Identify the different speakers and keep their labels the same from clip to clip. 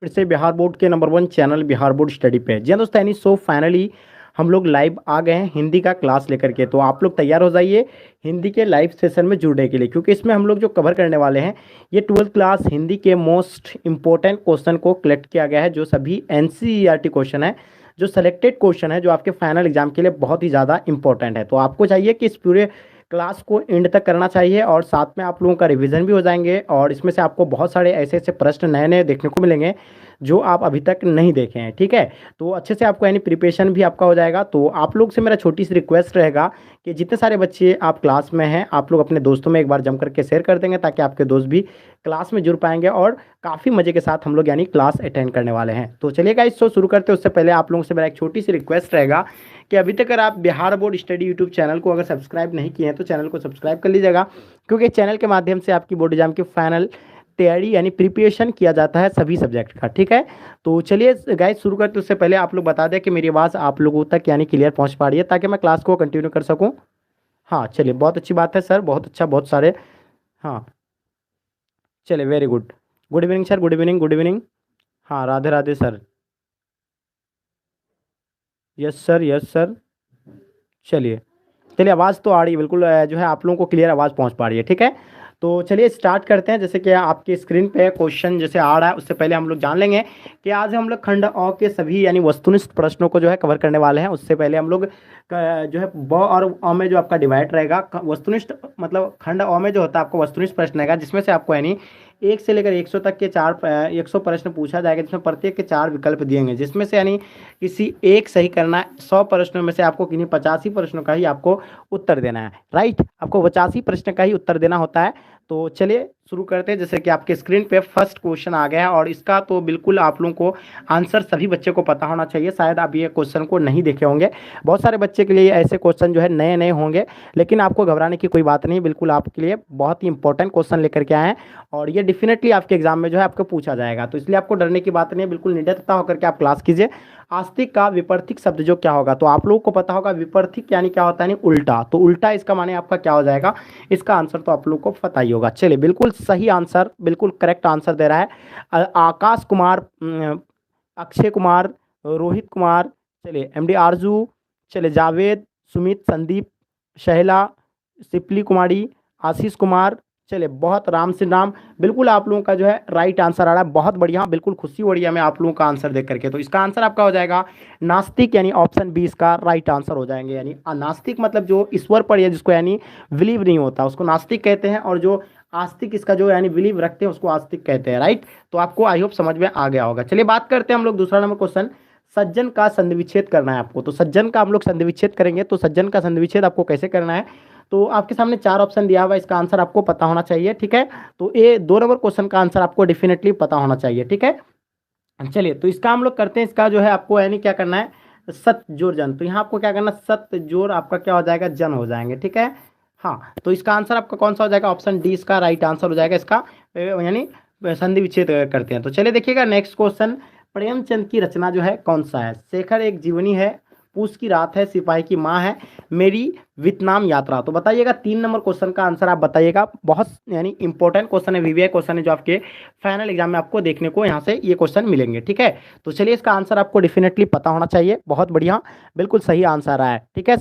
Speaker 1: फिर से बिहार बोर्ड के number 1 channel Bihar board study पे। जी हाँ दोस्तों, यानी सो फाइनली हम लोग लाइव आ गए हैं हिंदी का क्लास लेकर के। तो आप लोग तैयार हो जाइए हिंदी के लाइव सेशन में जुड़ने के लिए, क्योंकि इसमें हम लोग जो कवर करने वाले हैं ये 12th क्लास हिंदी के मोस्ट इंपॉर्टेंट क्वेश्चन को कलेक्ट किया गया है, जो सभी एनसीईआरटी क्वेश्चन है, जो सेलेक्टेड क्वेश्चन है, जो आपके फाइनल एग्जाम के लिए बहुत ही ज़्यादा इंपॉर्टेंट है। तो आपको चाहिए कि इस पूरे क्लास को एंड तक करना चाहिए, और साथ में आप लोगों का रिवीजन भी हो जाएंगे, और इसमें से आपको बहुत सारे ऐसे ऐसे प्रश्न नए नए देखने को मिलेंगे जो आप अभी तक नहीं देखे हैं। ठीक है, तो अच्छे से आपको यानी प्रिपरेशन भी आपका हो जाएगा। तो आप लोग से मेरा छोटी सी रिक्वेस्ट रहेगा कि जितने सारे बच्चे आप क्लास में हैं, आप लोग अपने दोस्तों में एक बार जम करके शेयर कर देंगे, ताकि आपके दोस्त भी क्लास में जुड़ पाएंगे, और काफ़ी मजे के साथ हम लोग यानी क्लास अटेंड करने वाले हैं। तो चलिए गाइस, शो शुरू करते हैं। उससे पहले आप लोगों से मेरा एक छोटी सी रिक्वेस्ट रहेगा कि अभी तक अगर आप Bihar board study YouTube channel को अगर सब्सक्राइब नहीं किए हैं तो चैनल को सब्सक्राइब कर लीजिएगा, क्योंकि चैनल के माध्यम से आपकी बोर्ड एग्जाम की फाइनल तैयारी यानी प्रिपरेशन किया जाता है सभी सब्जेक्ट का। ठीक है, तो चलिए गाइस शुरू करते। उससे पहले आप लोग बता दें कि मेरी आवाज़ आप लोगों तक यानी क्लियर पहुंच पा रही है, ताकि मैं क्लास को कंटिन्यू कर सकूं। हाँ चलिए, बहुत अच्छी बात है सर, बहुत अच्छा, बहुत सारे। हाँ चलिए, very good. Good evening sir, good evening, good evening. हाँ, Radhe Radhe sir. Yes sir, yes sir. चलिए चलिए, आवाज़ तो आ रही है बिल्कुल, जो है आप लोगों को क्लियर आवाज़ पहुंच पा रही है। ठीक है, तो चलिए स्टार्ट करते हैं। जैसे कि आपकी स्क्रीन पे क्वेश्चन जैसे आ रहा है, उससे पहले हम लोग जान लेंगे कि आज हम लोग खंड अ के सभी यानी वस्तुनिष्ठ प्रश्नों को जो है कवर करने वाले हैं। उससे पहले हम लोग जो है ब और अ में जो आपका डिवाइड रहेगा, वस्तुनिष्ठ मतलब खंड अ में जो होता है आपको वस्तुनिष्ठ प्रश्न रहेगा, जिसमें से आपको यानी 1 से लेकर 100 तक के 100 प्रश्न पूछा जाएगा, जिसमें प्रत्येक के 4 विकल्प दिए गए, जिसमें से यानी किसी एक सही करना है। 100 प्रश्नों में से आपको किन्हीं 85 प्रश्नों का ही आपको उत्तर देना है। राइट, आपको 85 प्रश्न का ही उत्तर देना होता है। तो चलिए शुरू करते हैं। जैसे कि आपके स्क्रीन पे फर्स्ट क्वेश्चन आ गया है, और इसका तो बिल्कुल आप लोगों को आंसर सभी बच्चे को पता होना चाहिए। शायद आप ये क्वेश्चन को नहीं देखे होंगे, बहुत सारे बच्चे के लिए ऐसे क्वेश्चन जो है नए नए होंगे, लेकिन आपको घबराने की कोई बात नहीं, बिल्कुल आपके लिए बहुत ही इंपॉर्टेंट क्वेश्चन लेकर के आए हैं, और ये डेफिनेटली आपके एग्जाम में जो है आपको पूछा जाएगा। तो इसलिए आपको डरने की बात नहीं है, बिल्कुल निर्भीकता होकर के आप क्लास कीजिए। आस्तिक का विपरीत शब्द जो क्या होगा, तो आप लोगों को पता होगा विपरीत यानी क्या होता है, यानी उल्टा। तो उल्टा इसका माने आपका क्या हो जाएगा, इसका आंसर तो आप लोगों को पता ही होगा। चलिए, बिल्कुल सही आंसर, बिल्कुल करेक्ट आंसर दे रहा है आकाश कुमार, अक्षय कुमार, रोहित कुमार, चलिए एमडी आरजू, चलिए जावेद, सुमित, संदीप, शहला, सिपली कुमारी, आशीष कुमार, चलिए बहुत राम से नाम, बिल्कुल आप लोगों का जो है राइट आंसर आ रहा है। बहुत बढ़िया, बिल्कुल खुशी हो रही है हमें आप लोगों का आंसर देख करके। तो इसका आंसर आपका हो जाएगा नास्तिक, यानी ऑप्शन बी इसका राइट आंसर हो जाएंगे। यानी नास्तिक मतलब जो ईश्वर पर है जिसको यानी बिलीव नहीं होता, उसको नास्तिक कहते हैं, और जो आस्तिक इसका जो यानी बिलीव रखते हैं उसको आस्तिक कहते हैं। राइट, तो आपको आई होप समझ में आ गया होगा। चलिए बात करते हैं हम लोग दूसरा नंबर क्वेश्चन। सज्जन का संधि विच्छेद करना है आपको। तो सज्जन का हम लोग संधि विच्छेद करेंगे। तो सज्जन का संधि विच्छेद आपको कैसे करना है, तो आपके सामने 4 ऑप्शन दिया हुआ है, इसका आंसर आपको पता होना चाहिए। ठीक है, तो ये 2 नंबर क्वेश्चन का आंसर आपको डेफिनेटली पता होना चाहिए। ठीक है, चलिए तो इसका हम लोग करते हैं। इसका जो है आपको यानी क्या करना है, सत जोड़ जन। तो यहाँ आपको क्या करना, सत जोड़ आपका क्या हो जाएगा, जन हो जाएंगे। ठीक है, हाँ, तो इसका आंसर आपका कौन सा हो जाएगा, ऑप्शन डी इसका राइट आंसर हो जाएगा। इसका यानी संधि विच्छेद करते हैं। तो चलिए देखिएगा नेक्स्ट क्वेश्चन। प्रेमचंद की रचना जो है कौन सा है। शेखर एक जीवनी है, पूस की रात है, सिपाही की माँ है, मेरी वियतनाम यात्रा। तो बताइएगा 3 नंबर क्वेश्चन का आंसर आप बताइएगा। बहुत यानी इंपॉर्टेंट क्वेश्चन है, वीवीआई क्वेश्चन है, जो आपके फाइनल एग्जाम में आपको देखने को यहाँ से ये क्वेश्चन मिलेंगे। ठीक है, तो चलिए इसका आंसर आपको डेफिनेटली पता होना चाहिए। बहुत बढ़िया, बिल्कुल सही आंसर है। ठीक है,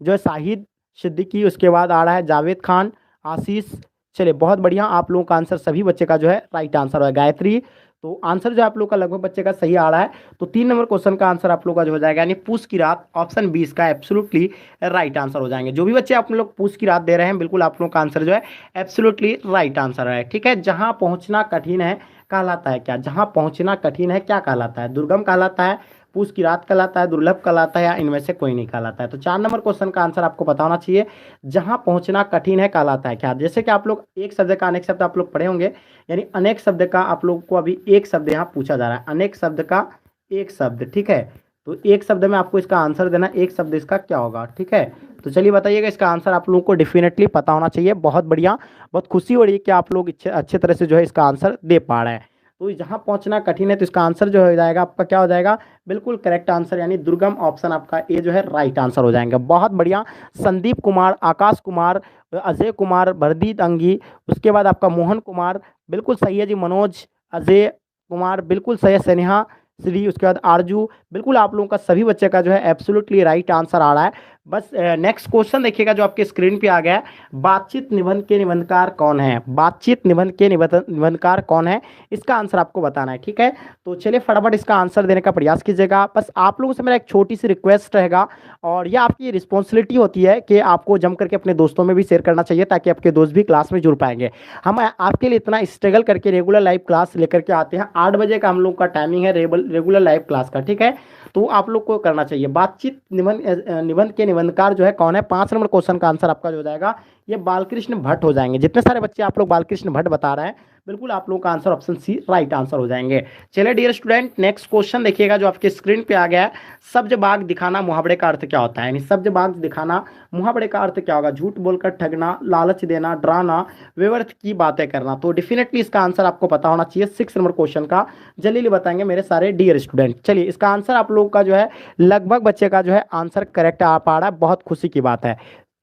Speaker 1: जो है शाहिद सिद्दीकी, उसके बाद आ रहा है जावेद खान, आशीष। चलिए बहुत बढ़िया, आप लोगों का आंसर सभी बच्चे का जो है राइट आंसर है गायत्री। तो आंसर जो आप लोग का लगभग बच्चे का सही आ रहा है। तो 3 नंबर क्वेश्चन का आंसर आप लोग का जो हो जाएगा यानी पूस की रात, ऑप्शन बी इसका एब्सोल्युटली राइट आंसर हो जाएंगे। जो भी बच्चे आप लोग पूस की रात दे रहे हैं, बिल्कुल आप लोगों का आंसर जो है एब्सोल्युटली राइट आंसर है। ठीक है, जहां पहुंचना कठिन है कहलाता है क्या, जहां पहुंचना कठिन है क्या कहलाता है, दुर्गम कहलाता है, पूस की रात कहलाता है, दुर्लभ कहलाता है, या इनमें से कोई नहीं कहलाता है। तो 4 नंबर क्वेश्चन का आंसर आपको पता होना चाहिए। जहां पहुंचना कठिन है कहलाता है क्या। जैसे कि आप लोग एक शब्द का अनेक शब्द आप लोग पढ़े होंगे, यानी अनेक शब्द का आप लोग को अभी एक शब्द यहाँ पूछा जा रहा है, अनेक शब्द का एक शब्द। ठीक है, तो एक शब्द में आपको इसका आंसर देना, एक शब्द इसका क्या होगा। ठीक है, तो चलिए बताइएगा, इसका आंसर आप लोगों को डेफिनेटली पता होना चाहिए। बहुत बढ़िया, बहुत खुशी हो रही है कि आप लोग अच्छे तरह से जो है इसका आंसर दे पा रहे हैं। तो जहां पहुंचना कठिन है, तो इसका आंसर जो हो जाएगा आपका क्या हो जाएगा, बिल्कुल करेक्ट आंसर यानी दुर्गम, ऑप्शन आपका ए जो है राइट आंसर हो जाएंगे। बहुत बढ़िया, संदीप कुमार, आकाश कुमार, अजय कुमार, भरदीप अंगी, उसके बाद आपका मोहन कुमार, बिल्कुल सही है जी, मनोज, अजय, कुमार बिल्कुल सही है, स्नेहा श्री, उसके बाद आरजू, बिल्कुल आप लोगों का सभी बच्चे का जो है एब्सोल्युटली राइट आंसर आ रहा है। बस नेक्स्ट क्वेश्चन देखिएगा जो आपके स्क्रीन पे आ गया है। बातचीत निबंध के निबंधकार कौन है? बातचीत निबंध के निबंधकार कौन है? इसका आंसर आपको बताना है, ठीक है। तो चलिए फटाफट इसका आंसर देने का प्रयास कीजिएगा। बस आप लोगों से मेरा एक छोटी सी रिक्वेस्ट रहेगा, और यह आपकी रिस्पॉन्सिबिलिटी होती है कि आपको जम करके अपने दोस्तों में भी शेयर करना चाहिए, ताकि आपके दोस्त भी क्लास में जुड़ पाएंगे। हम आपके लिए इतना स्ट्रगल करके रेगुलर लाइव क्लास लेकर के आते हैं। 8 बजे का हम लोग का टाइमिंग है रेगुलर लाइव क्लास का, ठीक है। तो आप लोग को करना चाहिए। बातचीत निबंध के निबंधकार जो है कौन है? 5 नंबर क्वेश्चन का आंसर आपका जो हो जाएगा ये बालकृष्ण भट्ट हो जाएंगे। जितने सारे बच्चे आप लोग बालकृष्ण भट्ट बता रहे हैं, बिल्कुल आप लोगों का answer option C right answer हो जाएंगे। चलिए डियर स्टूडेंट, नेक्स्ट क्वेश्चन देखिएगा जो आपके स्क्रीन पे आ गया है। सब्ज बाग दिखाना मुहावरे का अर्थ क्या होता है? यानी सब्ज बाग दिखाना मुहावरे का अर्थ क्या होगा? झूठ बोलकर ठगना, लालच देना, डराना, व्यर्थ की बातें करना। तो डेफिनेटली इसका आंसर आपको पता होना चाहिए 6 नंबर क्वेश्चन का। जल्दी बताएंगे मेरे सारे डियर स्टूडेंट। चलिए इसका आंसर आप लोगों का जो है लगभग बच्चे का जो है आंसर करेक्ट आ पा रहा है, बहुत खुशी की बात है।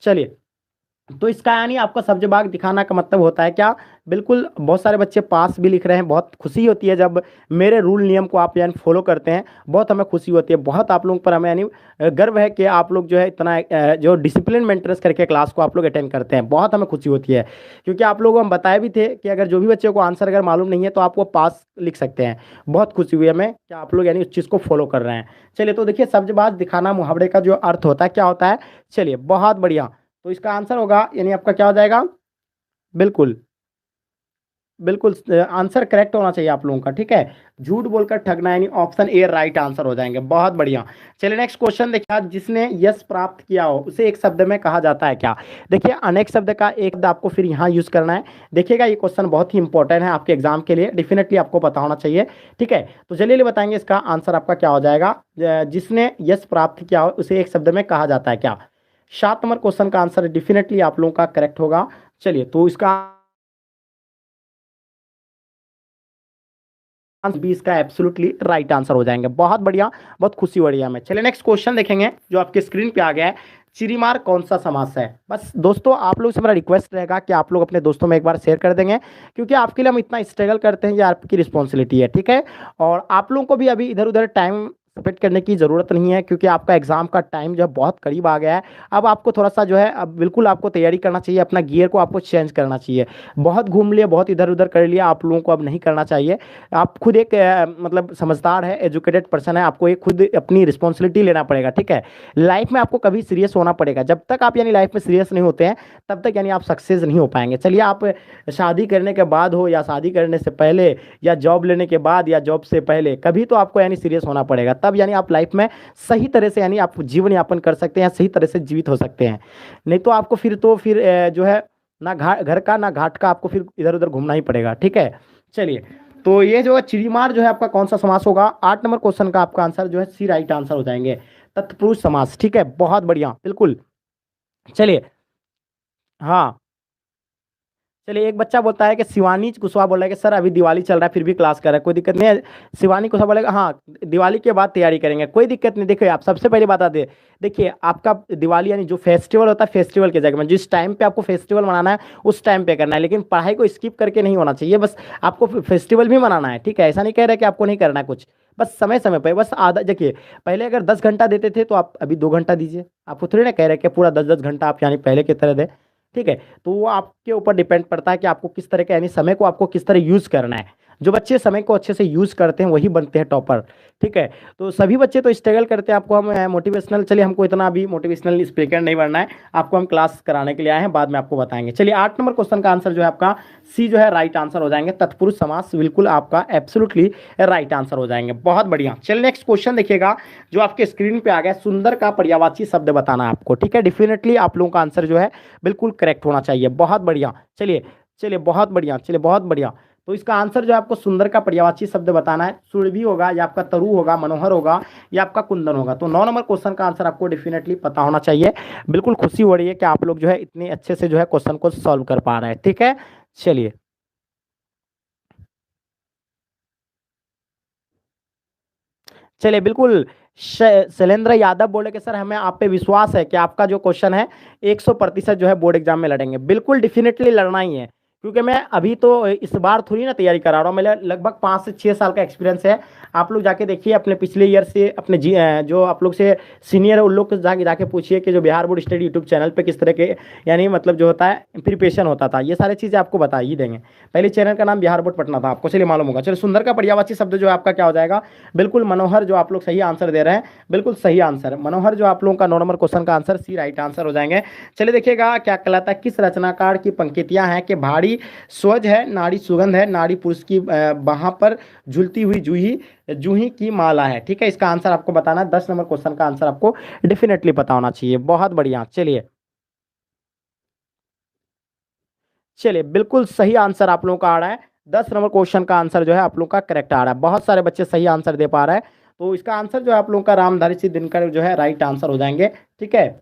Speaker 1: चलिए, तो इसका यानी आपका सब्ज बाग दिखाना का मतलब होता है क्या? बिल्कुल, बहुत सारे बच्चे पास भी लिख रहे हैं। बहुत खुशी होती है जब मेरे रूल नियम को आप यानी फॉलो करते हैं, बहुत हमें खुशी होती है। बहुत आप लोगों पर हमें यानी गर्व है कि आप लोग जो है इतना जो डिसिप्लिन मेंटेनेंस करके क्लास को आप लोग अटेंड करते हैं, बहुत हमें खुशी होती है। क्योंकि आप लोगों को हम बताए भी थे कि अगर जो भी बच्चे को आंसर अगर मालूम नहीं है तो आप वो पास लिख सकते हैं। बहुत खुशी हुई हमें कि आप लोग यानी उस चीज़ को फॉलो कर रहे हैं। चलिए, तो देखिए सब्ज बाग दिखाना मुहावरे का जो अर्थ होता है क्या होता है? चलिए बहुत बढ़िया, तो इसका आंसर होगा यानी आपका क्या हो जाएगा? बिल्कुल बिल्कुल आंसर करेक्ट होना चाहिए आप लोगों का, ठीक है। झूठ बोलकर ठगना यानी ऑप्शन ए राइट आंसर हो जाएंगे। बहुत बढ़िया। चलिए नेक्स्ट क्वेश्चन देखिए। जिसने यश प्राप्त किया हो उसे एक शब्द में कहा जाता है क्या? देखिए अनेक शब्द का एक शब्द आपको फिर यहाँ यूज करना है। देखिएगा ये क्वेश्चन बहुत ही इंपॉर्टेंट है आपके एग्जाम के लिए, डेफिनेटली आपको पता होना चाहिए, ठीक है। तो चलिए बताएंगे इसका आंसर आपका क्या हो जाएगा। जिसने यश प्राप्त किया हो उसे एक शब्द में कहा जाता है क्या? 7 नंबर क्वेश्चन का आंसर डेफिनेटली आप लोगों का करेक्ट होगा। चलिए, तो इसका 20 का एब्सोल्युटली राइट आंसर हो जाएंगे। बहुत बढ़िया, बहुत खुशी हो रही है हमें। चलिए नेक्स्ट क्वेश्चन देखेंगे जो आपके स्क्रीन पे आ गया है। चिरीमार कौन सा समास है? बस दोस्तों आप लोग से मेरा रिक्वेस्ट रहेगा कि आप लोग अपने दोस्तों में एक बार शेयर कर देंगे, क्योंकि आपके लिए हम इतना स्ट्रगल करते हैं, ये आपकी रिस्पॉन्सिबिलिटी है, ठीक है। और आप लोगों को भी अभी इधर उधर टाइम स्पेंड करने की ज़रूरत नहीं है, क्योंकि आपका एग्जाम का टाइम जो है बहुत करीब आ गया है। अब आपको थोड़ा सा जो है अब बिल्कुल आपको तैयारी करना चाहिए, अपना गियर को आपको चेंज करना चाहिए। बहुत घूम लिया, बहुत इधर उधर कर लिया, आप लोगों को अब नहीं करना चाहिए। आप खुद एक मतलब समझदार है, एजुकेटेड पर्सन है, आपको एक खुद अपनी रिस्पॉन्सिबिलिटी लेना पड़ेगा, ठीक है। लाइफ में आपको कभी सीरियस होना पड़ेगा। जब तक आप यानी लाइफ में सीरियस नहीं होते हैं तब तक यानी आप सक्सेस नहीं हो पाएंगे। चलिए, आप शादी करने के बाद हो या शादी करने से पहले या जॉब लेने के बाद या जॉब से पहले, कभी तो आपको यानी सीरियस होना पड़ेगा, तब यानी आप लाइफ में सही तरह से यानी आप जीवन यापन कर सकते हैं, सही तरह से जीवित हो सकते हैं। नहीं तो आपको फिर जो है ना घर का ना घाट का, आपको फिर इधर उधर घूमना ही पड़ेगा, ठीक है। चलिए, तो ये जो है चिड़ीमार जो है आपका कौन सा समास होगा? 8 नंबर क्वेश्चन का आपका आंसर जो है सी राइट आंसर हो जाएंगे। तत्पुरुष समास, ठीक है, बहुत बढ़िया, बिल्कुल। चलिए, हाँ, चलिए एक बच्चा बोलता है कि शिवानी कुशवाहा बोल रहा है कि सर अभी दिवाली चल रहा है फिर भी क्लास कर रहा है, कोई दिक्कत नहीं है। शिवानी कुशवाहा बोलेगा हाँ दिवाली के बाद तैयारी करेंगे, कोई दिक्कत नहीं। देखिए आप सबसे पहले बता दें, देखिए आपका दिवाली यानी जो फेस्टिवल होता है, फेस्टिवल के जगह में जिस टाइम पे आपको फेस्टिवल मनाना है उस टाइम पे करना है, लेकिन पढ़ाई को स्किप करके नहीं होना चाहिए। बस आपको फेस्टिवल भी मनाना है, ठीक है। ऐसा नहीं कह रहे कि आपको नहीं करना है कुछ, बस समय समय पर, बस आधा। देखिए पहले अगर 10 घंटा देते थे तो आप अभी 2 घंटा दीजिए। आपको थोड़ी ना कह रहे कि पूरा 10-10 घंटा आप यानी पहले की तरह दें, ठीक है। तो वो आपके ऊपर डिपेंड पड़ता है कि आपको किस तरह का यानी समय को आपको किस तरह यूज करना है। जो बच्चे समय को अच्छे से यूज करते हैं वही बनते हैं टॉपर, ठीक है। तो सभी बच्चे तो स्ट्रगल करते हैं। आपको हम मोटिवेशनल, चलिए हमको इतना अभी मोटिवेशनल स्पीकर नहीं बनना है, आपको हम क्लास कराने के लिए आए हैं, बाद में आपको बताएंगे। चलिए 8 नंबर क्वेश्चन का आंसर जो है आपका सी जो है राइट आंसर हो जाएंगे। तत्पुरुष समास बिल्कुल आपका एब्सोल्युटली राइट आंसर हो जाएंगे। बहुत बढ़िया। चलिए नेक्स्ट क्वेश्चन देखिएगा जो आपके स्क्रीन पे आ गया। सुंदर का पर्यायवाची शब्द बताना है आपको, ठीक है। डेफिनेटली आप लोगों का आंसर जो है बिल्कुल करेक्ट होना चाहिए। बहुत बढ़िया। चलिए चलिए बहुत बढ़िया, चलिए बहुत बढ़िया। तो इसका आंसर जो है आपको सुंदर का पर्यायवाची शब्द बताना है। सुरभि होगा या आपका तरु होगा, मनोहर होगा या आपका कुंदन होगा। तो 9 नंबर क्वेश्चन का आंसर आपको डेफिनेटली पता होना चाहिए। बिल्कुल खुशी हो रही है कि आप लोग जो है इतने अच्छे से जो है क्वेश्चन को सॉल्व कर पा रहे हैं, ठीक है। चलिए, चलिए बिल्कुल। शैलेंद्र यादव बोले कि सर हमें आप पे विश्वास है कि आपका जो क्वेश्चन है 100% जो है बोर्ड एग्जाम में लड़ेंगे। बिल्कुल डेफिनेटली लड़ना ही है, क्योंकि मैं अभी तो इस बार थोड़ी ना तैयारी करा रहा हूँ, मेरा लगभग 5 से 6 साल का एक्सपीरियंस है। आप लोग जाके देखिए अपने पिछले ईयर से, अपने जो आप लोग से सीनियर है उन लोग को जाके जाके पूछिए कि जो Bihar board study YouTube channel पे किस तरह के यानी मतलब जो होता है प्रिपरेशन होता था, ये सारी चीज़ें आपको बता ही देंगे। पहले चैनल का नाम बिहार बोर्ड पटना था, आपको चलिए मालूम होगा। चलिए, सुंदर का पर्यायवाची शब्द जो है आपका क्या हो जाएगा, बिल्कुल मनोहर, जो आप लोग सही आंसर दे रहे हैं, बिल्कुल सही आंसर मनोहर, जो आप लोगों का 9 नंबर क्वेश्चन का आंसर सी राइट आंसर हो जाएंगे। चलिए देखिएगा क्या कहलाता है, किस रचनाकार की पंक्तियां हैं कि भारी स्वज है, नाड़ी सुगंध है, नाड़ी पुरुष की बाह पर झूलती हुई जूही जूही की माला है। ठीक है, इसका आंसर आपको बताना है। 10 नंबर क्वेश्चन का आंसर आपको डेफिनेटली पता होना चाहिए। बहुत बढ़िया। चलिए चलिए, बिल्कुल सही आंसर आप लोगों का आ रहा है। 10 नंबर क्वेश्चन का आंसर जो है आप लोग का करेक्ट आ रहा है। बहुत सारे बच्चे सही आंसर दे पा रहे हैं। तो इसका आंसर जो है आप लोगों का रामधारी सिंह दिनकर जो है राइट आंसर हो जाएंगे। ठीक है,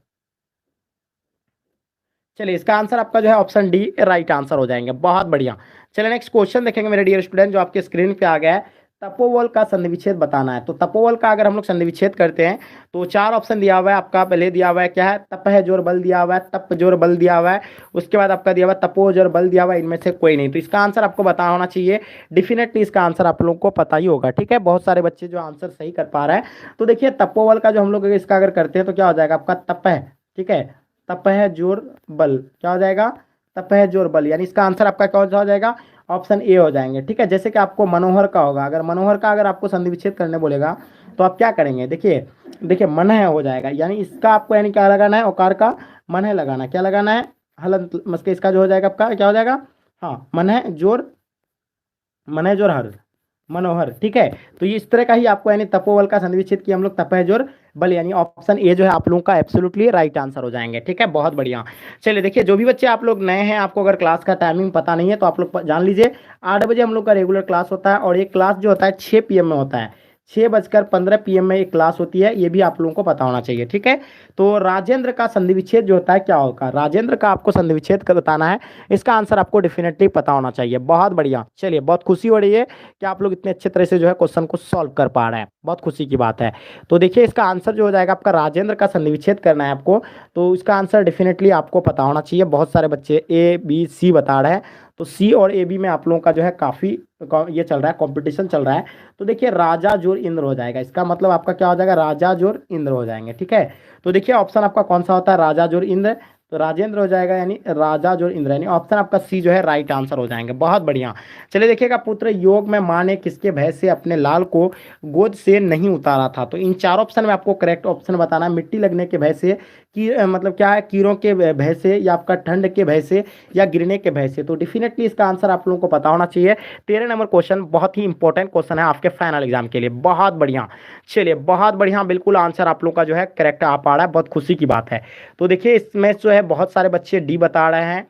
Speaker 1: चलिए इसका आंसर आपका जो है ऑप्शन डी राइट आंसर हो जाएंगे। बहुत बढ़िया। चलिए नेक्स्ट क्वेश्चन देखेंगे मेरे डियर स्टूडेंट, जो आपके स्क्रीन पे आ गया है। तपोवन का संधि विच्छेद बताना है। तो तपोवन का अगर हम लोग संधि विच्छेद करते हैं तो 4 ऑप्शन दिया हुआ है आपका। पहले दिया हुआ है क्या है, तप है जोर बल दिया हुआ है, तप जोर बल दिया हुआ है। उसके बाद आपका दिया हुआ है तपो जोर बल दिया हुआ है। इनमें से कोई नहीं, तो इसका आंसर आपको पता होना चाहिए। डेफिनेटली इसका आंसर आप लोगों को पता ही होगा। ठीक है, बहुत सारे बच्चे जो आंसर सही कर पा रहे हैं। तो देखिए तपोवन का जो हम लोग इसका अगर करते हैं तो क्या हो जाएगा आपका, तप है। ठीक है, तप है जोर बल, क्या हो जाएगा, तप है जोर बल, यानी इसका आंसर आपका क्या हो जाएगा, ऑप्शन ए हो जाएंगे। ठीक है, जैसे कि आपको मनोहर का होगा, अगर मनोहर का अगर आपको संधि विच्छेद करने बोलेगा तो आप क्या करेंगे, देखिए देखिए मन है हो जाएगा, यानी इसका आपको यानी क्या लगाना है, ओकार का मन है लगाना, क्या लगाना है, हलंत मस्के, इसका जो हो जाएगा आपका क्या हो जाएगा, हाँ मन है जोर, मन है जोर हर, मनोहर। ठीक है, तो ये इस तरह का ही आपको यानी तपोबल का संधि विच्छेद किया हम लोग, तपह जोर बल, यानी ऑप्शन ए जो है आप लोगों का एब्सोल्युटली राइट आंसर हो जाएंगे। ठीक है, बहुत बढ़िया। चलिए देखिए, जो भी बच्चे आप लोग नए हैं, आपको अगर क्लास का टाइमिंग पता नहीं है तो आप लोग जान लीजिए, 8 बजे हम लोग का रेगुलर क्लास होता है, और ये क्लास जो होता है 6 PM में होता है। 6:15 PM में एक क्लास होती है, ये भी आप लोगों को पता होना चाहिए। ठीक है, तो राजेंद्र का संधि विच्छेद जो होता है क्या होगा, राजेंद्र का आपको संधि विच्छेद का बताना है। इसका आंसर आपको डेफिनेटली पता होना चाहिए। बहुत बढ़िया। चलिए, बहुत खुशी हो रही है कि आप लोग इतने अच्छे तरह से जो है क्वेश्चन को सॉल्व कर पा रहे हैं, बहुत खुशी की बात है। तो देखिए इसका आंसर जो हो जाएगा आपका, राजेंद्र का संधि विच्छेद करना है आपको, तो इसका आंसर डेफिनेटली आपको पता होना चाहिए। बहुत सारे बच्चे ए बी सी बता रहे हैं, तो सी और ए बी में आप लोगों का जो है काफ़ी ये चल रहा है, कंपटीशन चल रहा है। तो देखिए राजा जोर इंद्र हो जाएगा, इसका मतलब आपका क्या हो जाएगा, राजा जोर इंद्र हो जाएंगे। ठीक है, तो देखिए ऑप्शन आपका कौन सा होता है, राजा जोर इंद्र, तो राजेंद्र हो जाएगा, यानी राजा जोर इंद्र, यानी ऑप्शन आपका सी जो है राइट आंसर हो जाएंगे। बहुत बढ़िया। चलिए देखिएगा, पुत्र योग में माँ ने किसके भय से अपने लाल को गोद से नहीं उतारा था। तो इन 4 ऑप्शन में आपको करेक्ट ऑप्शन बताना है। मिट्टी लगने के भय से, की मतलब क्या है, कीड़ों के भय से, या आपका ठंड के भय से, या गिरने के भय से। तो डेफिनेटली इसका आंसर आप लोगों को पता होना चाहिए। 13 नंबर क्वेश्चन बहुत ही इंपॉर्टेंट क्वेश्चन है आपके फाइनल एग्जाम के लिए। बहुत बढ़िया। चलिए बहुत बढ़िया, बिल्कुल आंसर आप लोगों का जो है करेक्ट आ पा रहा है, बहुत खुशी की बात है। तो देखिए इसमें जो है बहुत सारे बच्चे डी बता रहे हैं,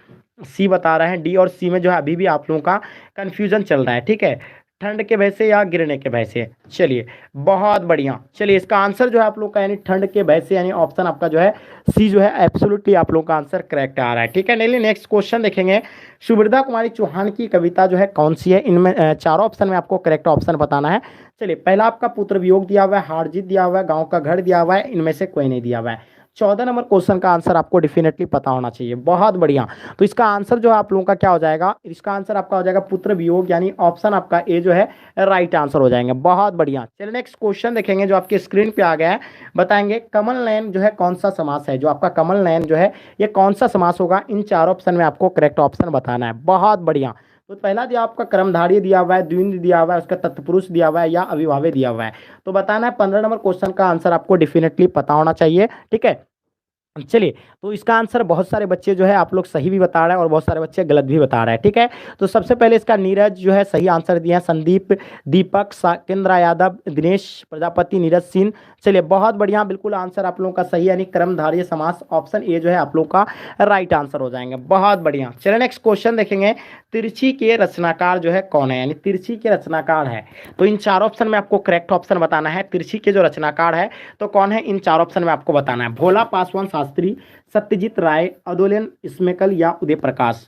Speaker 1: सी बता रहे हैं। डी और सी में जो है अभी भी आप लोगों का कंफ्यूजन चल रहा है। ठीक है, ठंड के भय से या गिरने के भय से। चलिए बहुत बढ़िया। चलिए इसका आंसर जो है आप लोग का यानी ठंड के भय से, यानी ऑप्शन आपका जो है सी जो है एब्सोल्युटली आप लोगों का आंसर करेक्ट आ रहा है। ठीक है, नहीं नेक्स्ट क्वेश्चन देखेंगे। सुभद्रा कुमारी चौहान की कविता जो है कौन सी है, इनमें 4 ऑप्शन में आपको करेक्ट ऑप्शन बताना है। चलिए, पहला आपका पुत्र वियोग दिया हुआ है, हार जीत दिया हुआ है, गांव का घर दिया हुआ है, इनमें से कोई नहीं दिया हुआ है। 14 नंबर क्वेश्चन का आंसर आपको डेफिनेटली पता होना चाहिए। बहुत बढ़िया। तो इसका आंसर जो है आप लोगों का क्या हो जाएगा, इसका आंसर आपका हो जाएगा पुत्र वियोग, यानी ऑप्शन आपका ए जो है राइट आंसर हो जाएंगे। बहुत बढ़िया। चलिए नेक्स्ट क्वेश्चन देखेंगे जो आपके स्क्रीन पे आ गया है। बताएंगे कमल नयन जो है कौन सा समास है, जो आपका कमल नयन जो है ये कौन सा समास होगा। इन 4 ऑप्शन में आपको करेक्ट ऑप्शन बताना है। बहुत बढ़िया। तो पहला दिया आपका कर्मधारय दिया हुआ है, द्विंद दिया हुआ है, उसका तत्पुरुष दिया हुआ है, या अविभावे दिया हुआ है। तो बताना है। 15 नंबर क्वेश्चन का आंसर आपको डेफिनेटली पता होना चाहिए। ठीक है, चलिए तो इसका आंसर बहुत सारे बच्चे जो है आप लोग सही भी बता रहे हैं और बहुत सारे बच्चे गलत भी बता रहे हैं। ठीक है, तो सबसे पहले इसका नीरज जो है सही आंसर दिया है, संदीप, दीपक, साकेंद्र यादव, दिनेश प्रजापति, नीरज सिंह। चलिए बहुत बढ़िया, बिल्कुल आंसर आप लोगों का सही, यानी कर्मधारय समास, ऑप्शन ए जो है आप लोग का राइट आंसर हो जाएंगे। बहुत बढ़िया। चलिए नेक्स्ट क्वेश्चन देखेंगे। तिरछी के रचनाकार जो है कौन है, यानी तिरछी के रचनाकार है। तो इन 4 ऑप्शन में आपको करेक्ट ऑप्शन बताना है। तिरछी के जो रचनाकार है तो कौन है, इन 4 ऑप्शन में आपको बताना है। भोला पासवान शास्त्री, सत्यजीत राय, अदोलन स्मेकल, या उदय प्रकाश।